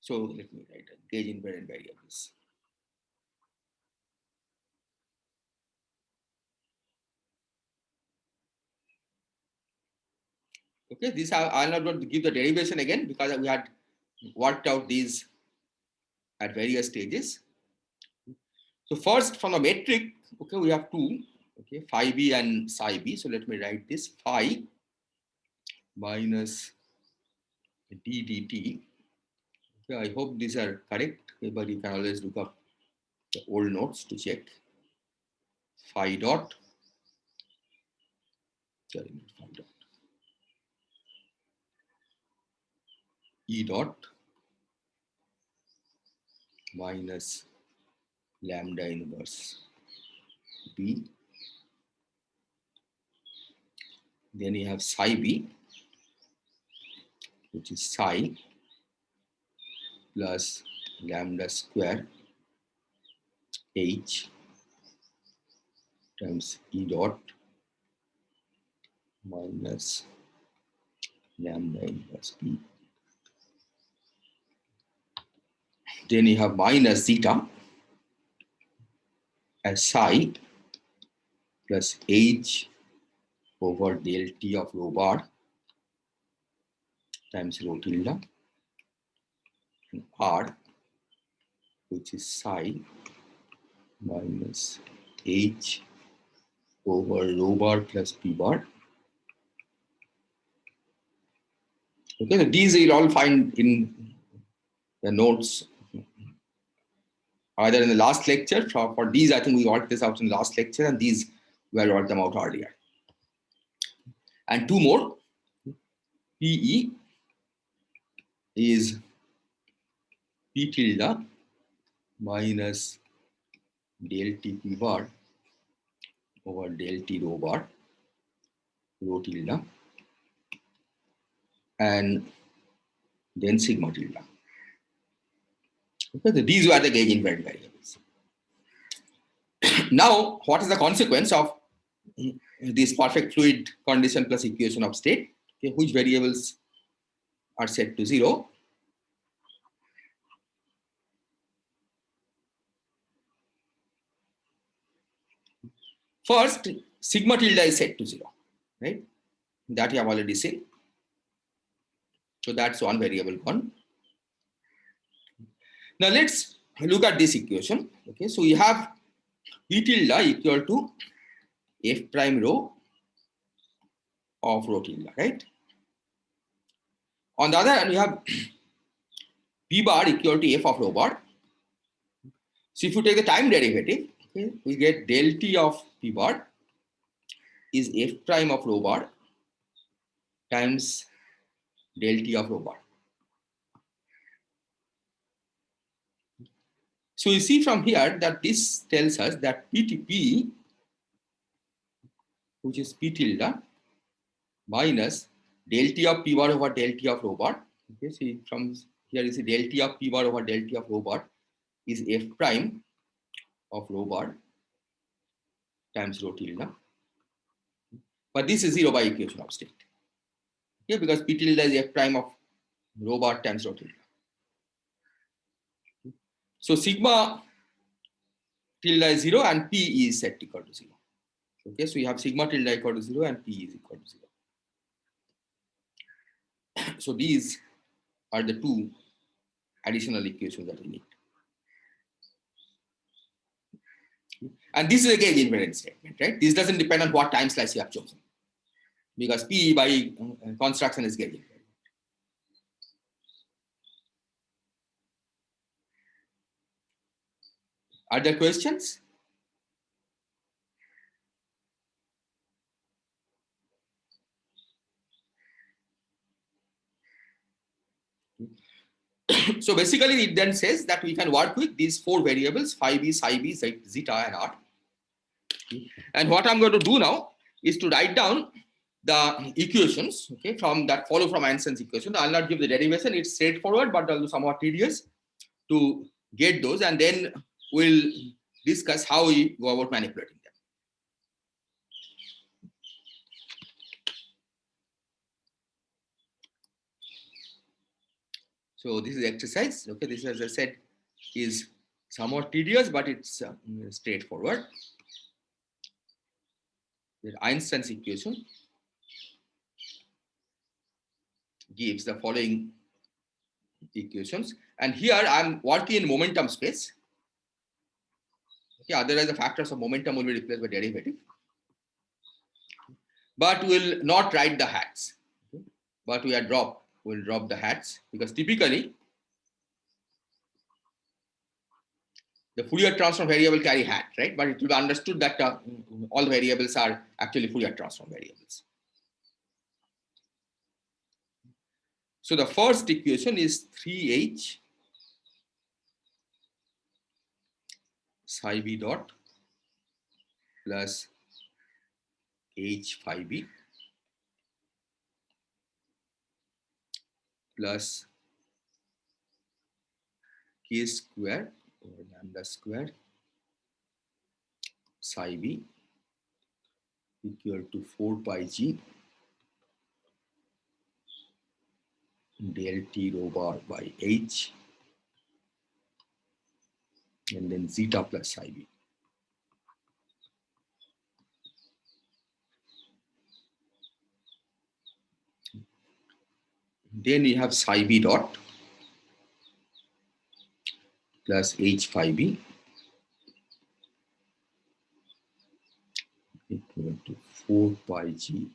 So let me write gauge invariant variables. Okay, this I'm not going to give the derivation again because we had worked out these at various stages. So first from the metric, okay, we have two, okay, phi b and psi b. So let me write this phi minus d dt. Okay, I hope these are correct, okay, but you can always look up the old notes to check. Phi dot, sorry, phi dot, e dot minus lambda inverse b. Then you have psi b, which is psi plus lambda square h times e dot minus lambda inverse b. Then you have minus zeta, as psi plus h over del t of rho bar times rho tilde and r, which is psi minus h over rho bar plus p bar. Okay, so these you'll all find in the notes either in the last lecture. For these, I think we worked this out in the last lecture, and these we worked them out earlier. And two more. PE is P tilde minus del T P bar over del T rho bar, rho tilde, and then sigma tilde. Okay, so these were the gauge invariant variables. Now, what is the consequence of this perfect fluid condition plus equation of state? Okay, which variables are set to 0? First, sigma tilde is set to 0, right? That you have already seen. So that's one variable gone. Now let's look at this equation. Okay, so we have P tilde equal to f prime rho of rho tilde, right? On the other hand, we have P bar equal to f of rho bar. So if you take the time derivative, okay, we get del T of P bar is f prime of rho bar times del T of rho bar. So you see from here that this tells us that PTP, which is P tilde minus del T of P bar over del T of rho bar. Okay, see from here you see del T of P bar over del T of rho bar is f prime of rho bar times rho tilde. But this is 0 by equation of state. Okay, because P tilde is f prime of rho bar times rho tilde. So sigma tilde is 0 and P is set equal to 0. Okay, so you have sigma tilde equal to 0 and P is equal to 0. So these are the two additional equations that we need. And this is a gauge invariant statement, right? This doesn't depend on what time slice you have chosen, because P by construction is gauge invariant. Are there questions? So basically, it then says that we can work with these four variables: phi b, psi b, zeta, and r. And what I'm going to do now is to write down the equations, okay, from that follow from Einstein's equation. I'll not give the derivation; it's straightforward, but also somewhat tedious to get those, and then we'll discuss how we go about manipulating them. So this is exercise. Okay, this, as I said, is somewhat tedious, but it's straightforward. The Einstein's equation gives the following equations, and here I'm working in momentum space. Okay, otherwise the factors of momentum will be replaced by derivative, but we'll not write the hats. Okay? But we'll drop the hats, because typically the Fourier transform variable carry hat, right? But it will be understood that all variables are actually Fourier transform variables. So the first equation is 3h psi b dot plus h phi b plus k square over lambda square psi b equal to 4 pi g del T rho bar by h, and then zeta plus psi b. Then you have psi b dot plus h phi b equal to 4 pi g.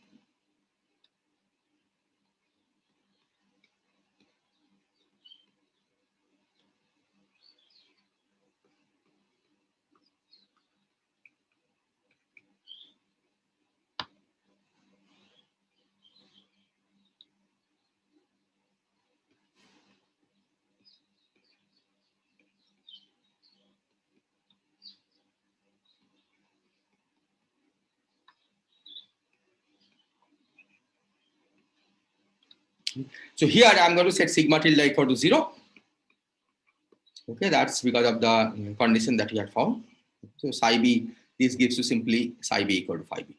So here I'm going to set sigma tilde equal to 0. Okay, that's because of the condition that we had found. So psi b, this gives you simply psi b equal to phi b.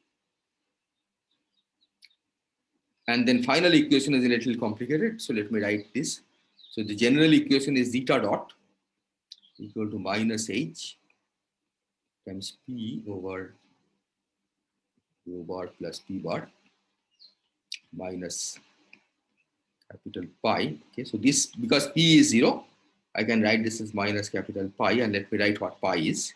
And then final equation is a little complicated. So let me write this. So the general equation is zeta dot equal to minus h times p over rho bar plus p bar minus capital pi. Okay, so this, because p is 0, I can write this as minus capital pi, and let me write what pi is.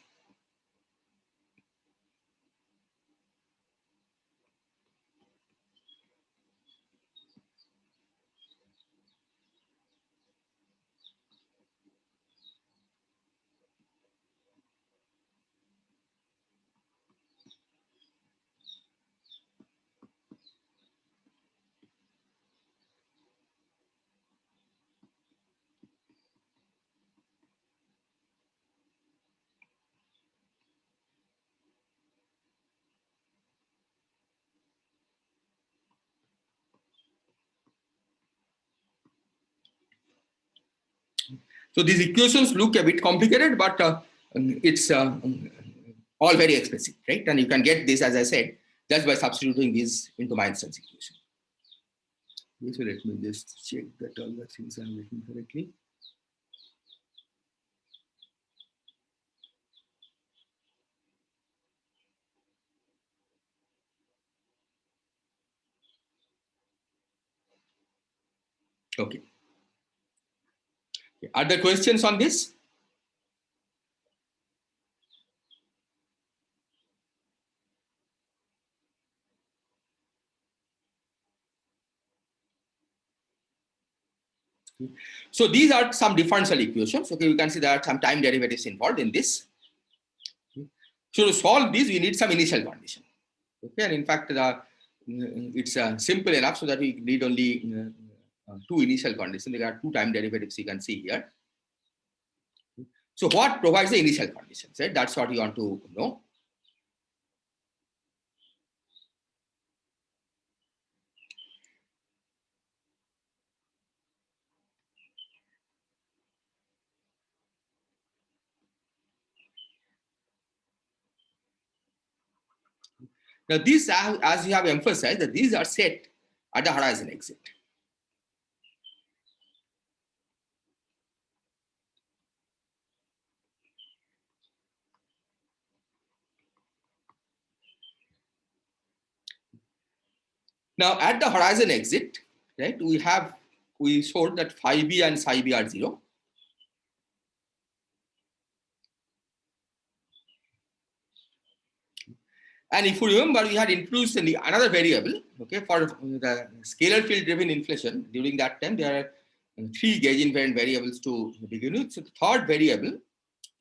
So these equations look a bit complicated, but it's all very explicit, right? And you can get this, as I said, just by substituting these into Einstein's equation. Okay, so let me just check that all the things I'm written correctly. Okay. Are there questions on this? So these are some differential equations. Okay, you can see there are some time derivatives involved in this. So to solve these, we need some initial condition. Okay, and in fact, it's simple enough so that we need only two initial conditions. There are two time derivatives you can see here. So what provides the initial conditions? Right? That's what you want to know. Now, these, as you have emphasized, that these are set at the horizon exit. Now, at the horizon exit, right, we showed that phi b and psi b are 0. And if you remember, we had introduced another variable, okay, for the scalar field driven inflation. During that time, there are three gauge invariant variables to begin with. So the third variable,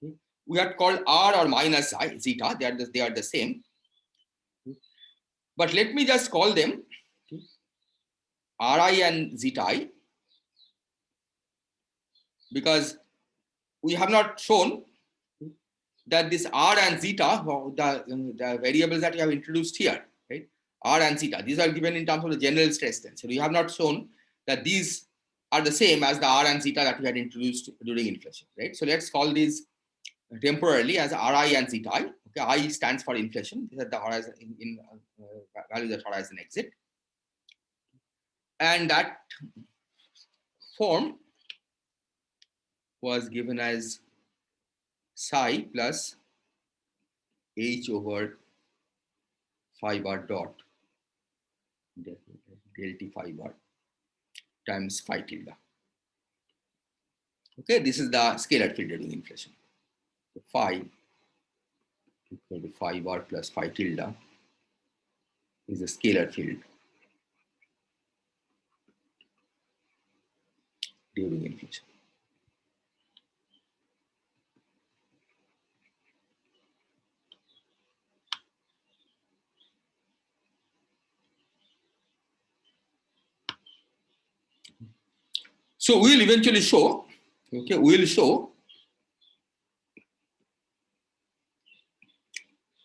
okay, we had called r or minus I, zeta. They are the same. But let me just call them, okay, ri and zeta I, because we have not shown that this r and zeta, the variables that we have introduced here, right, r and zeta, these are given in terms of the general stress tensor. We have not shown that these are the same as the r and zeta that we had introduced during inflation, right? So let's call these temporarily as ri and zeta I. Okay, I stands for inflation. These are the horizon in values at horizon exit, and that form was given as psi plus h over phi bar dot del t phi bar times phi tilde. Okay, this is the scalar field during inflation. So phi equal to phi bar plus phi tilde is a scalar field during inflation. So we will eventually show, okay, we will show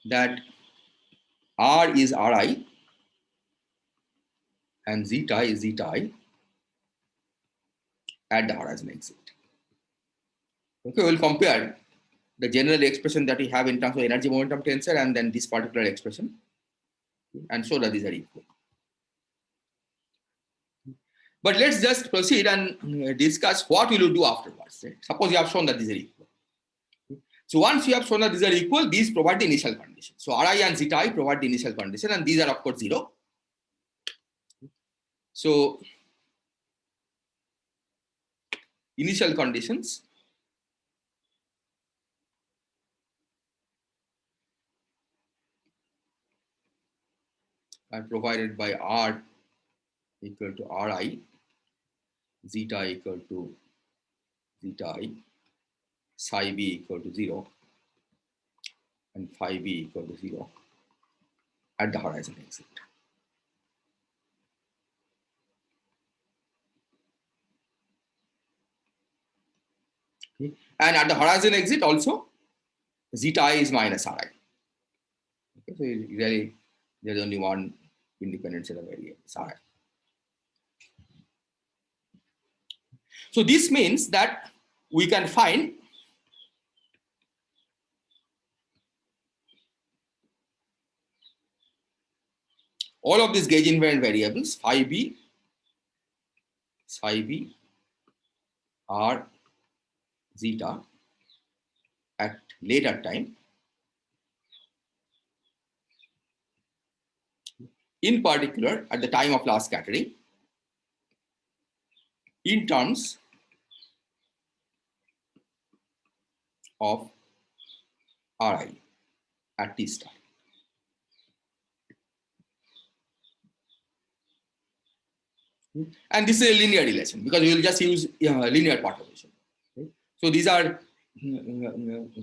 that R is Ri and zeta is zeta I at the horizon exit. Okay, we'll compare the general expression that we have in terms of energy momentum tensor and then this particular expression and show that these are equal. But let's just proceed and discuss what we will do afterwards. Right? Suppose you have shown that these are equal. So once you have shown that these are equal, these provide the initial condition. So Ri and zeta I provide the initial condition, and these are of course 0. So initial conditions are provided by R equal to Ri, zeta equal to zeta I, psi b equal to 0, and phi b equal to 0 at the horizon exit. Okay. And at the horizon exit also, zeta I is minus Ri. Okay. So really, there's only one independent set of variables, Ri. So this means that we can find all of these gauge invariant variables, phi b, psi b, R, zeta at later time, in particular at the time of last scattering, in terms of Ri at T star. And this is a linear relation because we will just use linear perturbation. Okay? So these are,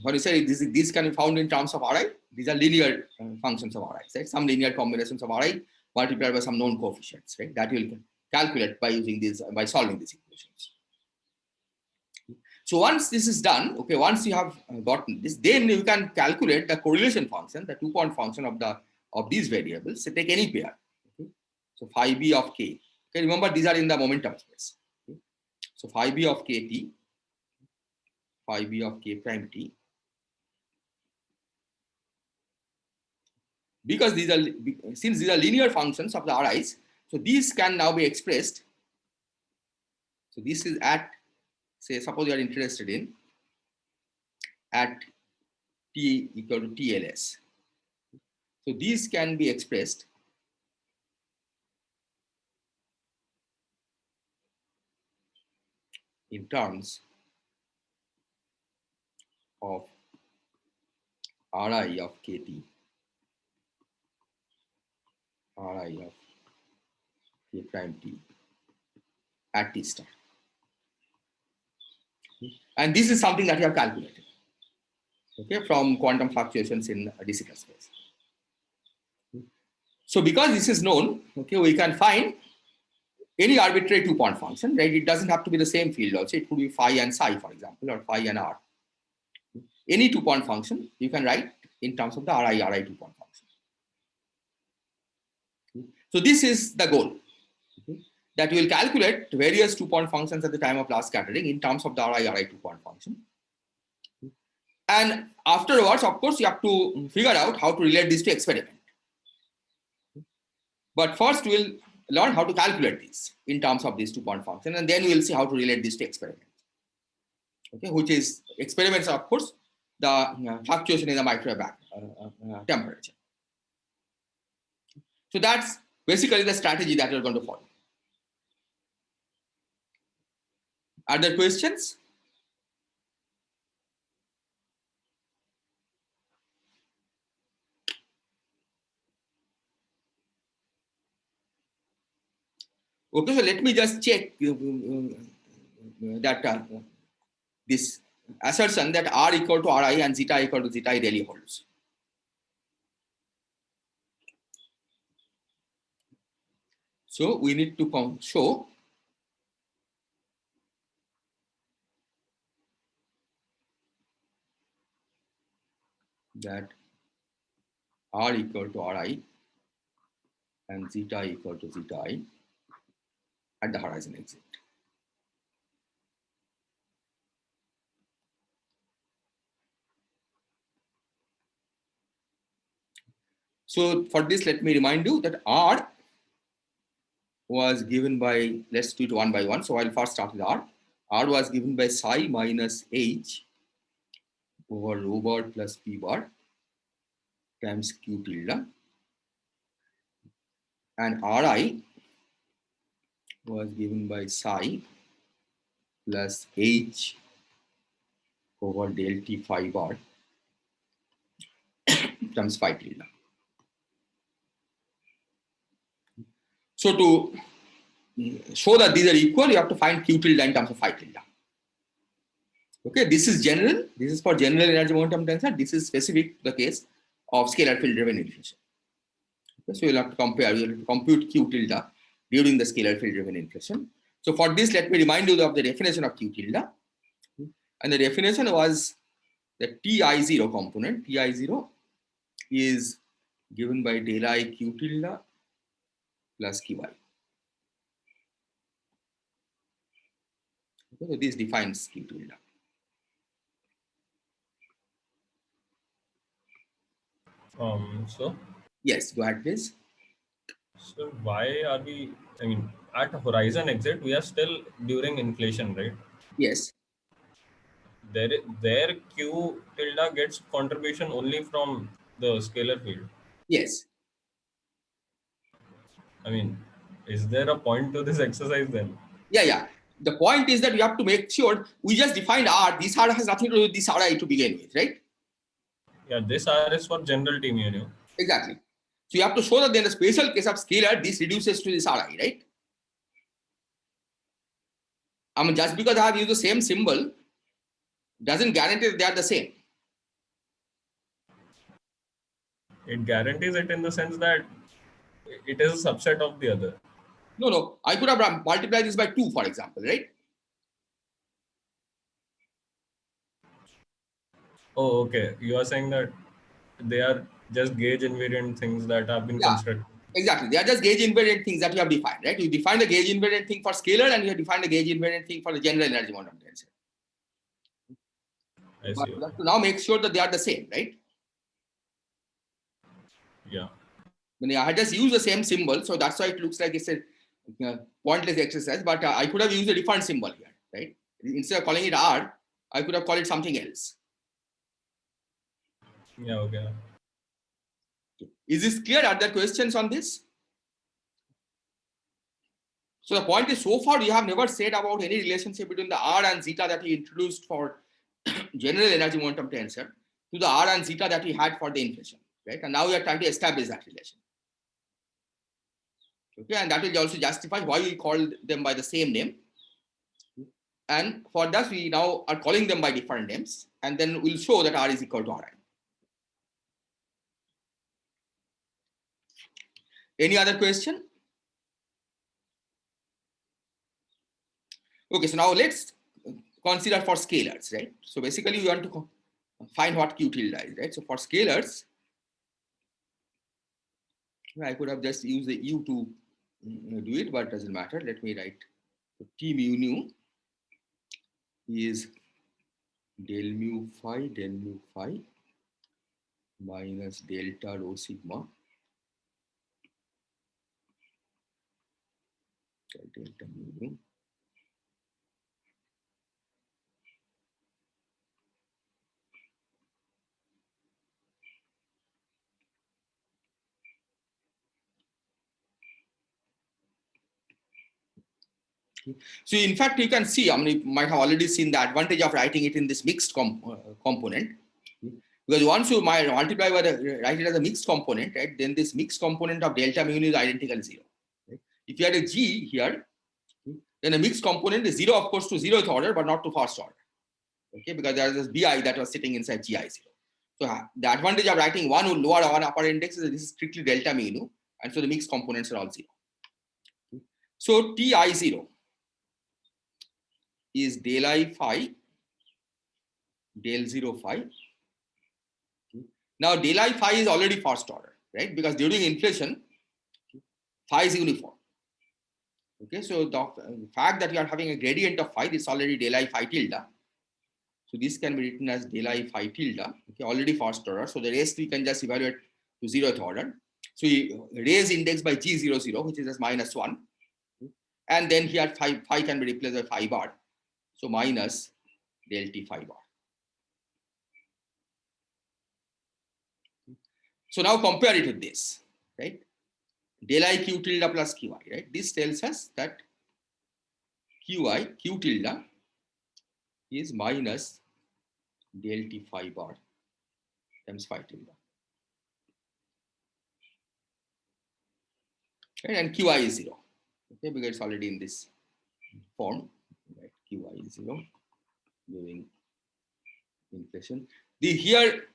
what you say, these can be found in terms of Ri. These are linear functions of Ri, right? Some linear combinations of Ri multiplied by some known coefficients, right? That you will calculate by using these, by solving these equations. So once this is done, okay, once you have gotten this, then you can calculate the correlation function, the 2-point function of these variables. So take any pair. Okay? So phi b of k. Okay, remember these are in the momentum space. Okay? So phi b of kt, phi b of k prime t. Because these are, since these are linear functions of the Ri's, so these can now be expressed. So this is at, say, suppose you are interested in at t equal to TLS. So these can be expressed in terms of Ri of kt, Ri of k prime t at T star. And this is something that you have calculated, okay, from quantum fluctuations in de Sitter space. So because this is known, okay, we can find any arbitrary 2-point function, right? It doesn't have to be the same field also. It could be phi and psi, for example, or phi and R. Any 2-point function you can write in terms of the Ri 2-point function. So this is the goal, okay, that we will calculate various 2-point functions at the time of last scattering in terms of the Ri 2-point function. And afterwards, of course, you have to figure out how to relate this to experiment. But first, we'll learn how to calculate these in terms of this 2-point function, and then we'll see how to relate this to experiment. Okay, which is experiments are, of course, the fluctuation in the microwave temperature. So that's basically the strategy that we're going to follow. Are there questions? Okay, so let me just check that this assertion that R equal to Ri and zeta equal to zeta really holds. So we need to show that R equal to Ri and zeta equal to zeta I at the horizon exit. So for this, let me remind you that R was given by, let's do it one by one. So I'll first start with R. R was given by psi minus H over rho bar plus P bar times Q tilde. And Ri was given by psi plus H over del T phi bar times phi tilde. So to show that these are equal, you have to find Q tilde in terms of phi tilde. Okay, this is general. This is for general energy momentum tensor. This is specific to the case of scalar field driven inflation. Okay, so you'll have to compare, you'll have to compute Q tilde during the scalar field driven inflation. So for this, let me remind you of the definition of Q tilde. And the definition was the Ti0 component. Ti0 is given by del I Q tilde plus Qi. Okay, so this defines Q tilde. So Yes, go ahead, please. So why are we, I mean, at horizon exit, we are still during inflation, right? Yes, There Q tilde gets contribution only from the scalar field. yes. I mean, is there a point to this exercise then? Yeah. The point is that you have to make sure we just defined R. This R has nothing to do with this Ri to begin with, right? Yeah, this R is for general team union. Exactly. So you have to show that in the special case of scalar, this reduces to this Ri, right? I mean, just because I have used the same symbol doesn't guarantee that they are the same. It guarantees it in the sense that it is a subset of the other. No. I could have multiplied this by 2, for example, right? Oh, okay. You are saying that they are just gauge invariant things that have been Yeah, constructed. exactly. They are just gauge invariant things that you have defined, right? You define the gauge invariant thing for scalar and you have defined the gauge invariant thing for the general energy momentum tensor. I But see. you have to now make sure that they are the same, right? Yeah. When I just use the same symbol, so that's why it looks like it's a pointless exercise. But I could have used a different symbol here, right? Instead of calling it R, I could have called it something else. Yeah, okay. Is this clear? Are there questions on this? So the point is, so far you have never said about any relationship between the R and zeta that we introduced for general energy momentum tensor to the R and zeta that we had for the inflation, right? And now we are trying to establish that relation. Okay, and that will also justify why we called them by the same name. And for that, we now are calling them by different names, and then we'll show that R is equal to Ri. Any other question? Okay, so now let's consider for scalars, right? So basically, we want to find what Q tilde is, right? So for scalars, I could have just used the U to do it, but it doesn't matter. Let me write T mu nu is del mu phi minus delta rho sigma delta mu nu So in fact, you can see, I mean, you might have already seen the advantage of writing it in this mixed component. Because once you might multiply by write it as a mixed component, right, then this mixed component of delta mu is identical to 0. Right? If you had a G here, then a mixed component is 0, of course, to 0th order, but not to first order. Okay, because there is this Bi that was sitting inside Gi 0. So the advantage of writing one lower or one upper index is that this is strictly delta mu, and so the mixed components are all 0. So Ti 0 is del I phi del 0 phi. Now del I phi is already first order, right? Because during inflation, phi is uniform. Okay, so the fact that you are having a gradient of phi, this is already del I phi tilde. So this can be written as del I phi tilde. Okay, already first order. So the rest we can just evaluate to 0th order. So you raise index by G00, which is as -1. And then here phi can be replaced by phi bar. So minus del T phi bar. So now compare it with this, right? Del I Q tilde plus Qi, right? This tells us that Q tilde is minus del T phi bar times phi tilde. Right? And Qi is 0. Okay, because it's already in this form, right? Qi is 0 during inflation. Here,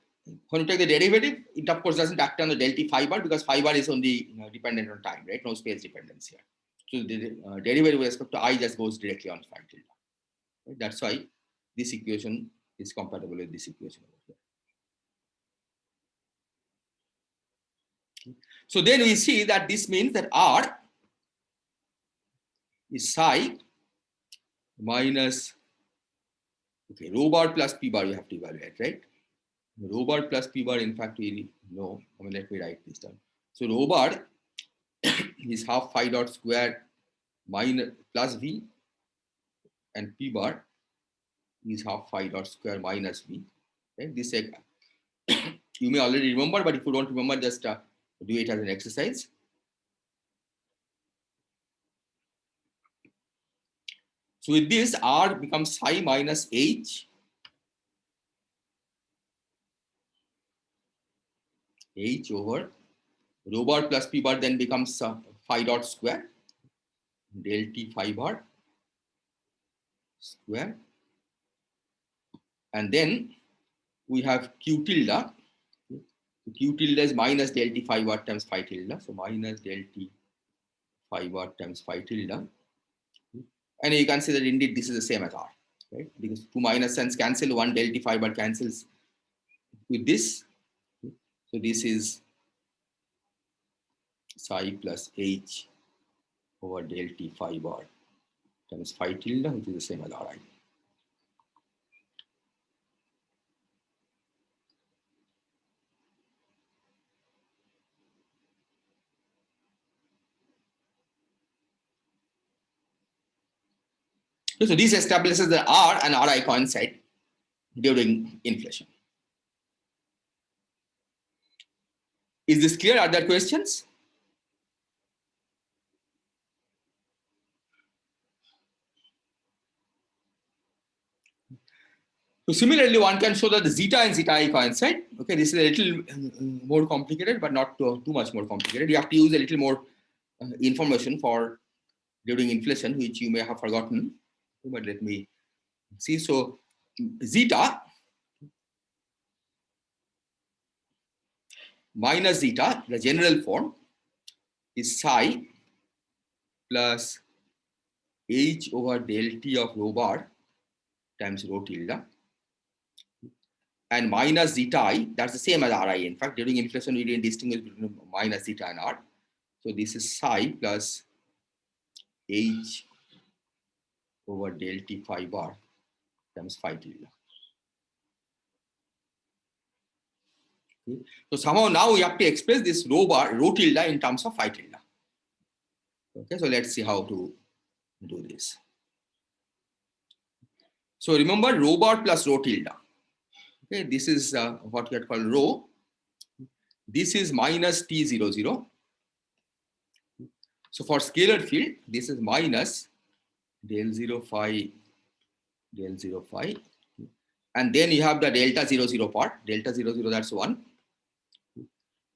when you take the derivative, it of course doesn't act on the del T phi bar because phi bar is only dependent on time, right? No space dependence here. So the derivative with respect to I just goes directly on phi tilde. Right? That's why this equation is compatible with this equation over here. So then we see that this means that R is psi minus, okay, rho bar plus P bar you have to evaluate, right? Rho bar plus P bar, in fact, we know. I mean, let me write this down. So rho bar is half phi dot square minus plus V, and P bar is half phi dot square minus V. Right? This you may already remember, but if you don't remember, just do it as an exercise. So with this, R becomes psi minus H over rho bar plus P bar then becomes phi dot square del T phi bar square, and then we have Q tilde. Q tilde is minus del T phi bar times phi tilde, so minus del T phi bar times phi tilde, and you can see that indeed this is the same as R, right? Because 2 minus signs cancel, 1 del T phi bar cancels with this, so this is psi plus H over del T phi bar times phi tilde, which is the same as Ri. So this establishes that R and Ri coincide during inflation. Is this clear? Are there questions? So similarly, one can show that the zeta and zeta I coincide. Okay, this is a little more complicated, but not too much more complicated. You have to use a little more information for during inflation, which you may have forgotten. But let me see. So zeta minus zeta, the general form, is psi plus H over del T of rho bar times rho tilde, and minus zeta I, that's the same as Ri. In fact, during inflation, we didn't distinguish between minus zeta and R. So this is psi plus H over del T phi bar times phi tilde. Okay. So somehow now we have to express this rho tilde in terms of phi tilde. Okay, so let's see how to do this. So remember rho bar plus rho tilde. Okay, this is what we had called rho. This is minus T00. So for scalar field, this is minus del 0 phi, del 0 phi. And then you have the delta 0 0 part, delta 0 0, that's 1.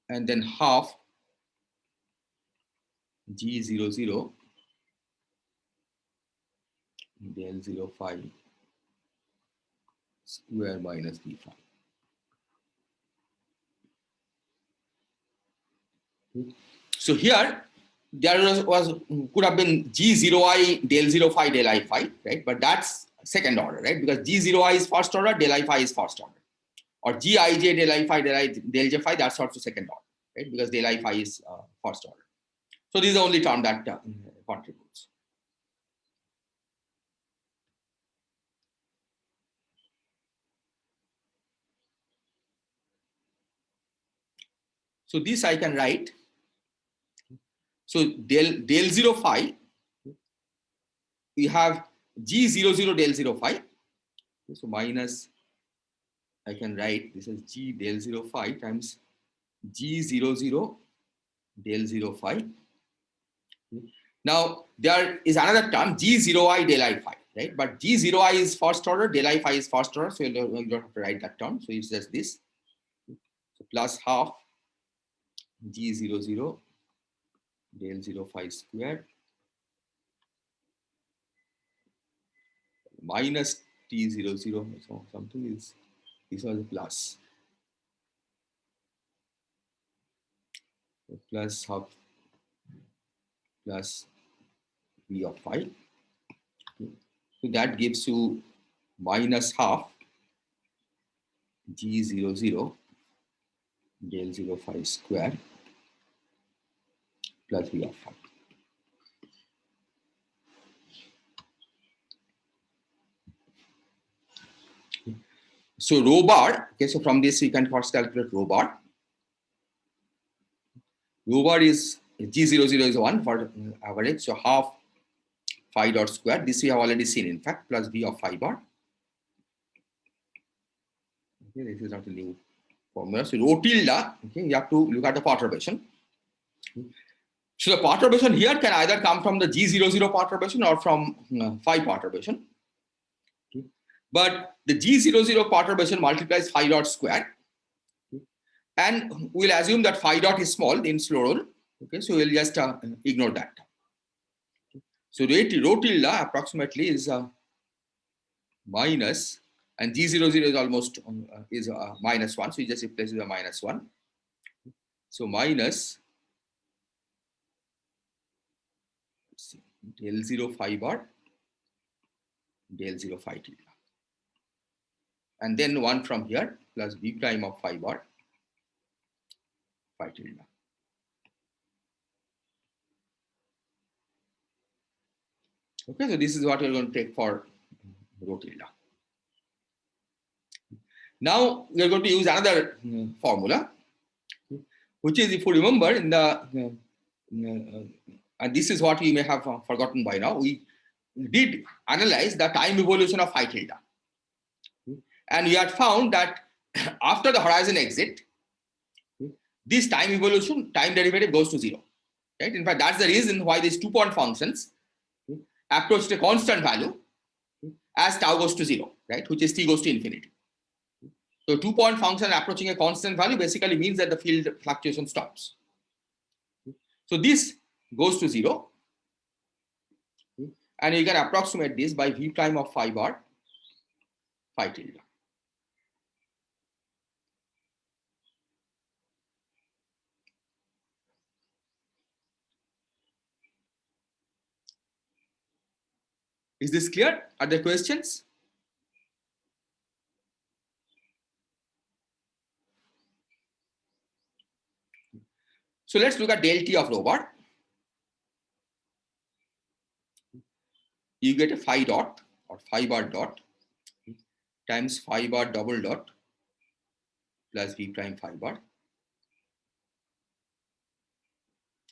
And then half G 0 0 del 0 phi square minus B phi. So here there was could have been G0I del 0 phi del I phi, right? But that's second order, right? Because G0I is first order, del I phi is first order. Or Gij del I phi del J phi, that's also second order, right? Because del I phi is first order. So this is the only term that contributes. So this I can write. So del 0 phi, we have G00 del 0 phi. So minus, I can write this as G del 0 phi times G00 del 0 phi. Now there is another term G0I del I phi, right? But G0I is first order, del I phi is first order, so you don't have to write that term. So it's just this. So plus half G00 del 0 phi square minus T00. So something is, this was a plus. So plus half plus V of phi. So that gives you minus half G00 del 0 phi square plus V of phi. So rho bar, okay, so from this you can first calculate rho bar. Rho bar is G00 is 1 for average, so half phi dot square. This we have already seen, in fact, plus V of phi bar. Okay, this is not a new formula. So rho tilde, okay, you have to look at the perturbation. So the perturbation here can either come from the G00 perturbation or from phi perturbation. Okay. But the G00 perturbation multiplies phi dot square. Okay. And we'll assume that phi dot is small in slow roll. Okay, so we'll just ignore that. Okay. So rho tilde approximately is minus, and G00 is almost minus 1. So you just replace with a minus 1. So minus del 0 phi bar del 0 phi tilde. And then 1 from here plus V prime of phi bar phi tilde. Okay, so this is what we're going to take for rho tilde. Now we are going to use another formula, which is, if you remember, in the and this is what we may have forgotten by now. We did analyze the time evolution of phi tilde, and we had found that after the horizon exit, this time evolution, time derivative goes to 0. Right? In fact, that's the reason why these 2-point functions approach a constant value as tau goes to 0, right? Which is t goes to infinity. So 2-point function approaching a constant value basically means that the field fluctuation stops. So this goes to 0. And you can approximate this by V prime of phi bar phi tilde. Is this clear? Are there questions? So let's look at del t of rho bar. You get a phi dot or phi bar dot times phi bar double dot plus V prime phi bar.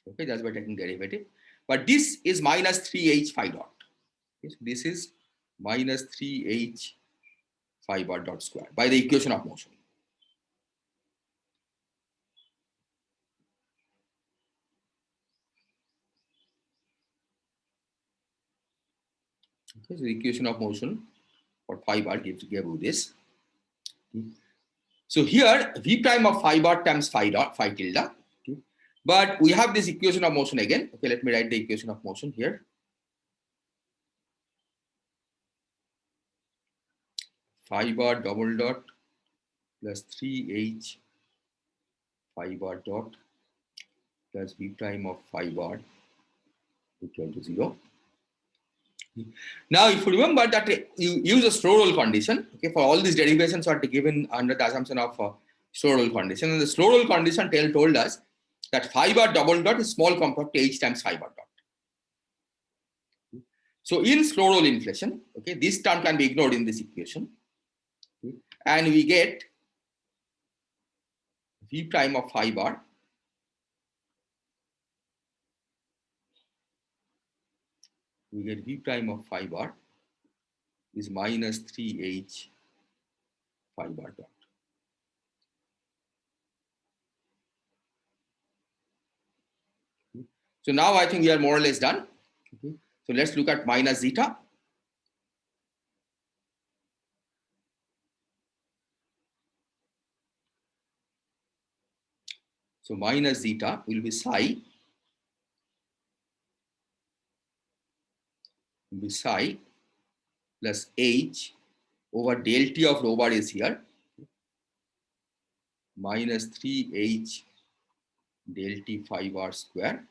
Okay, that's by taking derivative. But this is minus 3h phi dot. Okay, so this is minus 3h phi bar dot square by the equation of motion. Okay, so the equation of motion for phi bar gives you this. So here v prime of phi bar times phi tilde. Okay. But we have this equation of motion again. Okay, let me write the equation of motion here. Phi bar double dot plus 3h phi bar dot plus v prime of phi bar equal to 0. Now, if you remember that you use a slow roll condition, okay, for all these derivations are given under the assumption of slow roll condition, and the slow roll condition told us that phi bar double dot is small compared to h times phi bar dot. So in slow roll inflation, okay, this term can be ignored in this equation, okay, and we get v prime of phi bar v prime of phi bar is minus 3h phi bar dot. So now I think we are more or less done. Okay. So let's look at minus zeta. So minus zeta will be psi plus h over del t of rho bar is here, minus 3h del t phi bar square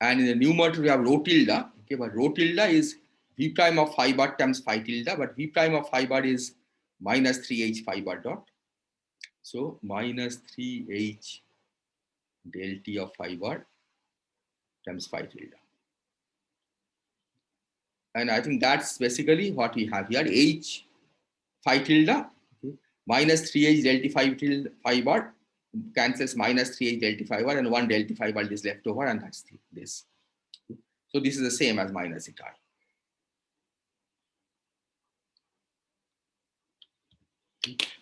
and in the numerator we have rho tilde, okay, but rho tilde is v prime of phi bar times phi tilde, but v prime of phi bar is minus 3h phi bar dot. So minus 3h del t of phi bar times phi tilde. And I think that's basically what we have here. H phi tilde, okay, minus 3h del t phi bar cancels minus 3h del t phi bar, and 1 del t phi bar is left over, and that's this. So this is the same as minus zeta.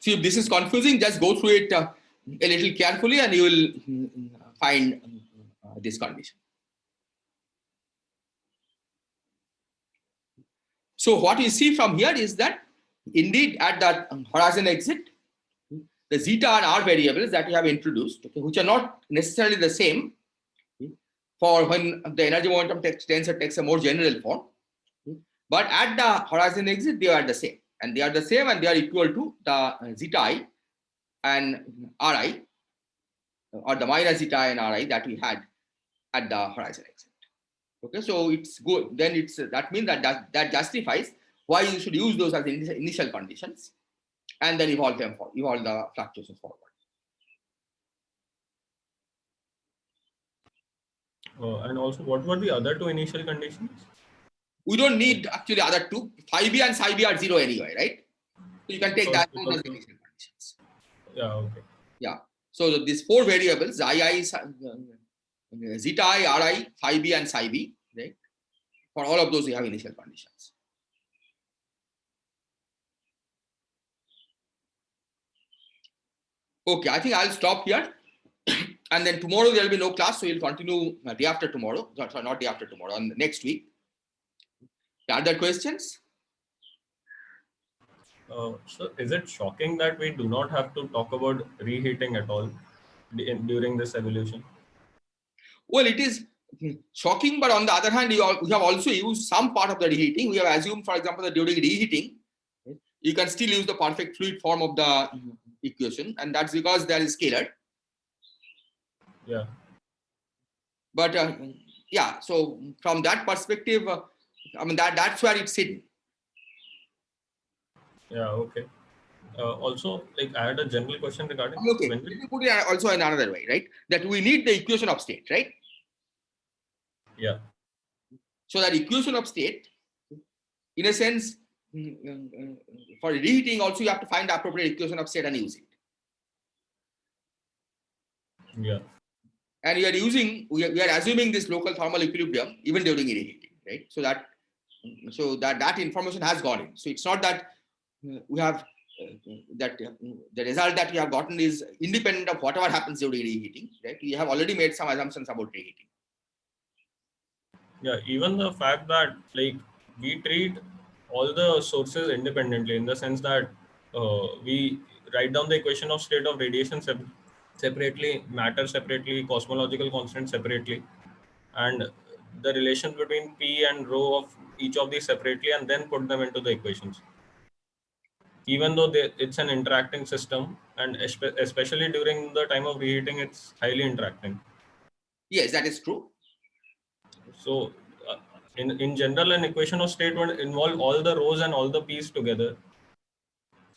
See, if this is confusing, just go through it a little carefully and you will find this condition. So what you see from here is that indeed at that horizon exit, the zeta and r variables that we have introduced, okay, which are not necessarily the same, okay, for when the energy momentum tensor takes a more general form, okay, but at the horizon exit they are the same, and they are the same and they are equal to the zeta I and Ri, or the minus zeta I and Ri that we had at the horizon exit. Okay, so it's good. Then it's that means that justifies why you should use those as initial conditions, and then evolve the fluctuations forward. And also, what were the other two initial conditions? We don't need actually other two. Phi b and psi b are 0 anyway, right? So you can take that as initial conditions. Yeah. Okay. Yeah. So these four variables, zeta I, Ri, phi b, and psi b, right? For all of those, we have initial conditions. Okay, I think I'll stop here. And then tomorrow there will be no class, so we'll continue day after tomorrow. Sorry, not day after tomorrow, on next week. Other questions? So is it shocking that we do not have to talk about reheating at all during this evolution? Well, it is shocking, but on the other hand, we have also used some part of the reheating. We have assumed, for example, that during reheating, you can still use the perfect fluid form of the equation, and that's because there is scalar. Yeah. But yeah, so from that perspective, I mean that's where it's hidden. Yeah. Okay. Also, like I had a general question regarding. Okay, let me put it also in another way, right? That we need the equation of state, right? Yeah. So that equation of state, in a sense, for reheating also you have to find the appropriate equation of state and use it. Yeah. And we are assuming this local thermal equilibrium even during reheating, right? So that information has gone in. So it's not that we have the result that we have gotten is independent of whatever happens during reheating, right? We have already made some assumptions about reheating. Yeah, even the fact that like we treat all the sources independently in the sense that we write down the equation of state of radiation separately, matter separately, cosmological constant separately, and the relation between P and rho of each of these separately, and then put them into the equations. Even though it's an interacting system, and especially during the time of reheating, it's highly interacting. Yes, that is true. So in general, an equation of state would involve all the rows and all the p's together.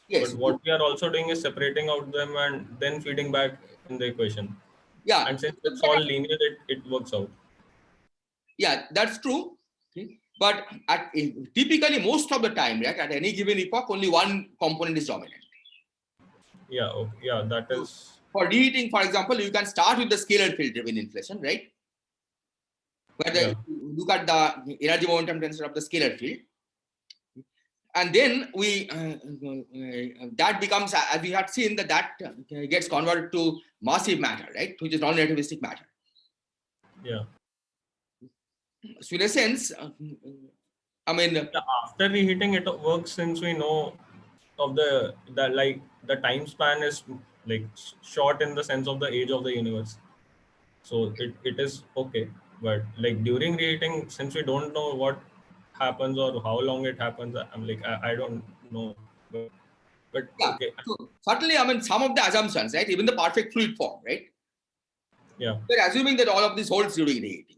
Yes. But what we are also doing is separating out them and then feeding back in the equation. Yeah. And since it's all linear, it works out. Yeah, that's true. Okay. But typically most of the time, right, at any given epoch, only one component is dominant. Yeah, okay. Yeah, that is. For reheating, for example, you can start with the scalar field driven inflation, right? Where look at the energy momentum tensor of the scalar field. And then we that becomes, as we had seen, that gets converted to massive matter, right, which is non-relativistic matter. Yeah. So in a sense, I mean, after reheating, it works since we know of the like the time span is like short in the sense of the age of the universe. So it is okay. But like during reheating, since we don't know what happens or how long it happens, I'm like I don't know. But yeah. okay. So certainly, I mean, some of the assumptions, right, even the perfect fluid form, right? Yeah. We're assuming that all of this holds during reheating.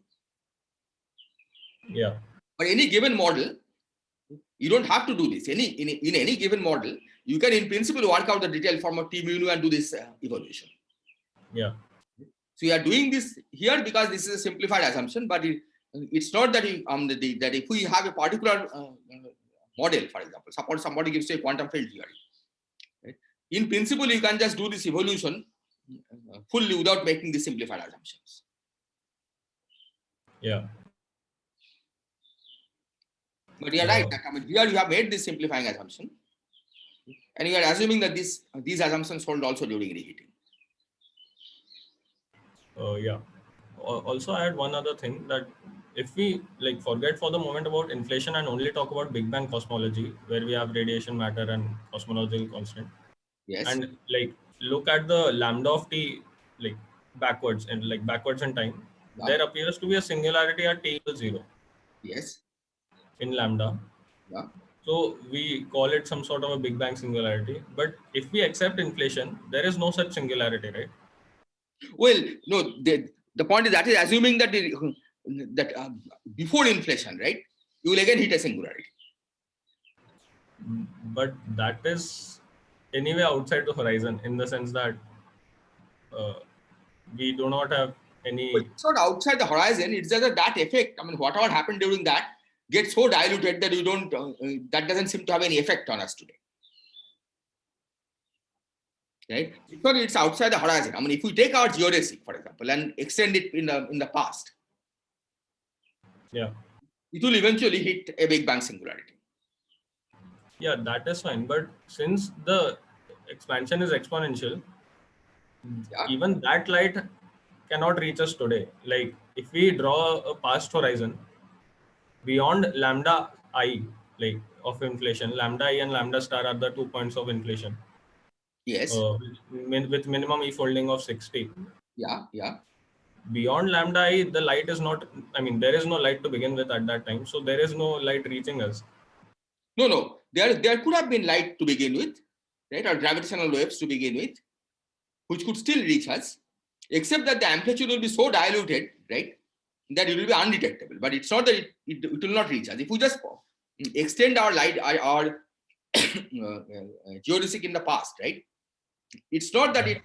Yeah. But any given model, you don't have to do this. In any given model, you can in principle work out the detailed form of T mu nu and do this evolution. Yeah. So we are doing this here because this is a simplified assumption, but it's not that that if we have a particular model, for example, suppose somebody gives you a quantum field theory, right? In principle, you can just do this evolution fully without making the simplified assumptions. Yeah. But you are right. I mean, here you have made this simplifying assumption, and you are assuming that these assumptions hold also during reheating. Yeah. Also, I had one other thing that if we like forget for the moment about inflation and only talk about Big Bang cosmology, where we have radiation, matter, and cosmological constant, Yes. and like look at the lambda of T like backwards in time, Yeah. there appears to be a singularity at T equals 0. Yes. In lambda. Yeah. So we call it some sort of a Big Bang singularity. But if we accept inflation, there is no such singularity, right? Well, no, the point is that is assuming that before inflation, right, you will again hit a singularity. But that is anyway outside the horizon in the sense that we do not have any. But it's not outside the horizon. It's just that effect. I mean, whatever happened during that gets so diluted that you don't. That doesn't seem to have any effect on us today. Right? Because it's outside the horizon. I mean, if we take our geodesic, for example, and extend it in the past, Yeah. it will eventually hit a Big Bang singularity. Yeah, that is fine. But since the expansion is exponential, even that light cannot reach us today. Like if we draw a past horizon beyond lambda I, like of inflation, lambda I and lambda star are the 2 points of inflation. Yes. With minimum E folding of 60. Yeah. Yeah. Beyond lambda I, the light is not, I mean, there is no light to begin with at that time. So there is no light reaching us. No. There could have been light to begin with, right? Or gravitational waves to begin with, which could still reach us, except that the amplitude will be so diluted, right, that it will be undetectable. But it's not that it will not reach us. If we just extend our light, our geodesic in the past, right, it's not that it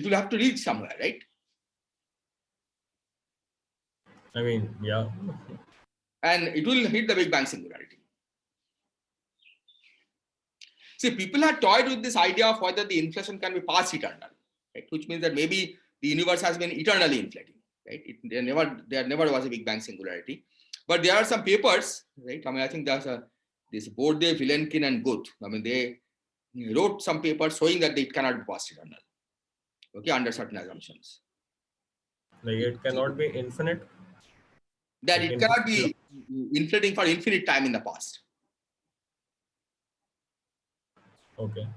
will have to reach somewhere, right? I mean, yeah. And it will hit the Big Bang singularity. See, people have toyed with this idea of whether the inflation can be past eternal, right? Which means that maybe the universe has been eternally inflating, right? There never was a Big Bang singularity. But there are some papers, right? I mean, I think there's this Borde, Vilenkin, and Guth. I mean, wrote some paper showing that it cannot be past eternal. Okay, under certain assumptions. Like it cannot be infinite. That Like it cannot infinite. be inflating for infinite time in the past. Okay.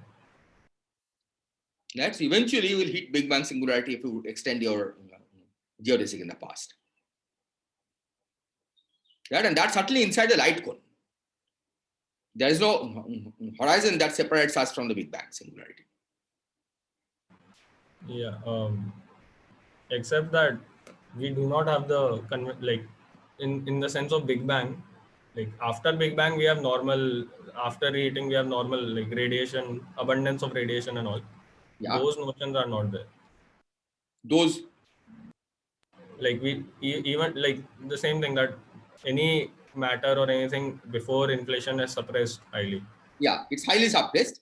That's eventually you will hit Big Bang singularity if you extend your geodesic in the past. Right? And that's certainly inside the light cone. There is no horizon that separates us from the Big Bang singularity. Yeah. Except that we do not have the like in the sense of Big Bang. Like after Big Bang, we have normal. After reheating, we have normal like radiation, abundance of radiation and all. Yeah. Those notions are not there. Those, Like we even like the same thing that any matter or anything before inflation is suppressed highly. yeah, it's highly suppressed,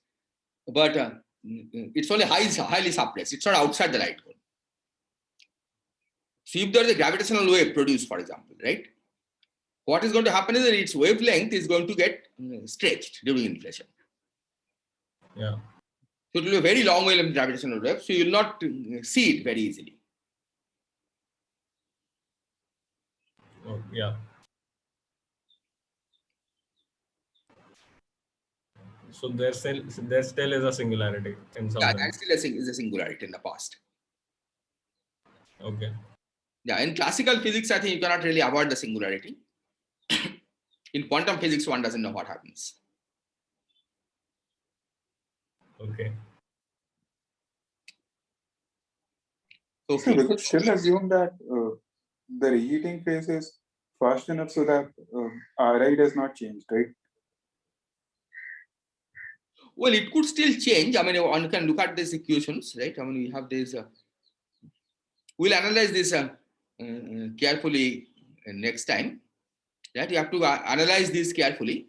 but it's only highly suppressed. It's not outside the light cone. So if there is a gravitational wave produced, for example, right? What is going to happen is that its wavelength is going to get stretched during inflation. Yeah. So it will be a very long wavelength gravitational wave, so you will not see it very easily. Oh, yeah. So there still is a singularity in some Yeah, sense. that still is a singularity in the past. Okay. Yeah, in classical physics, I think you cannot really avoid the singularity. In quantum physics, one doesn't know what happens. Okay. So we could still assume that the reheating phase is fast enough so that Ri does not change, right? Well, it could still change. I mean, one can look at these equations, right? I mean, we have this. We'll analyze this carefully next time. Right? You have to analyze this carefully,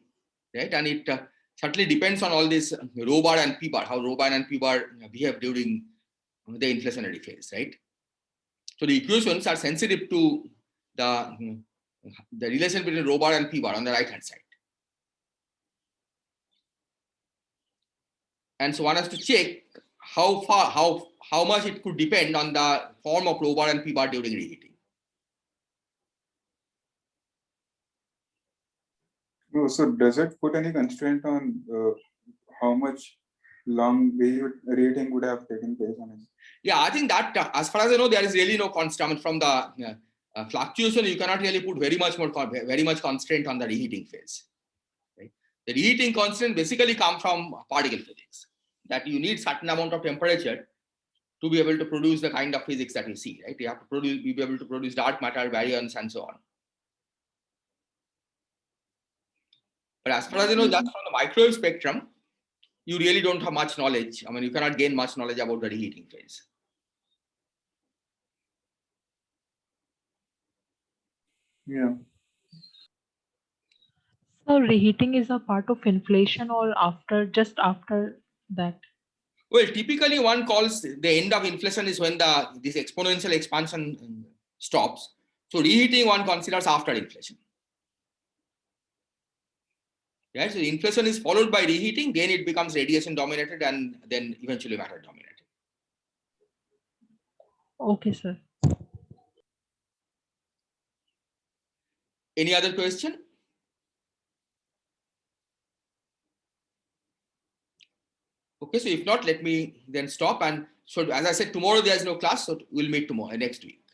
right? And it certainly depends on all this rho bar and p bar, how rho bar and p bar behave during the inflationary phase, right? So the equations are sensitive to the relation between rho bar and p bar on the right hand side. And so one has to check how much it could depend on the form of rho bar and p bar during reheating. No, so does it put any constraint on how much long reheating would have taken place on it? Yeah, I think that as far as I know, there is really no constraint from the fluctuation. You cannot really put very much constraint on the reheating phase. Right? The reheating constraint basically comes from particle physics. That you need certain amount of temperature to be able to produce the kind of physics that you see. Right? You have to be able to produce dark matter, baryons, and so on. But as far as I know, just from the microwave spectrum, you really don't have much knowledge. I mean, you cannot gain much knowledge about the reheating phase. Yeah. So reheating is a part of inflation or just after that? Well, typically one calls the end of inflation is when this exponential expansion stops. So reheating one considers after inflation. Right? So inflation is followed by reheating, then it becomes radiation dominated and then eventually matter dominated. Okay, sir. Any other question? Okay, so if not, let me then stop. And so as I said, tomorrow there's no class, so we'll meet tomorrow next week.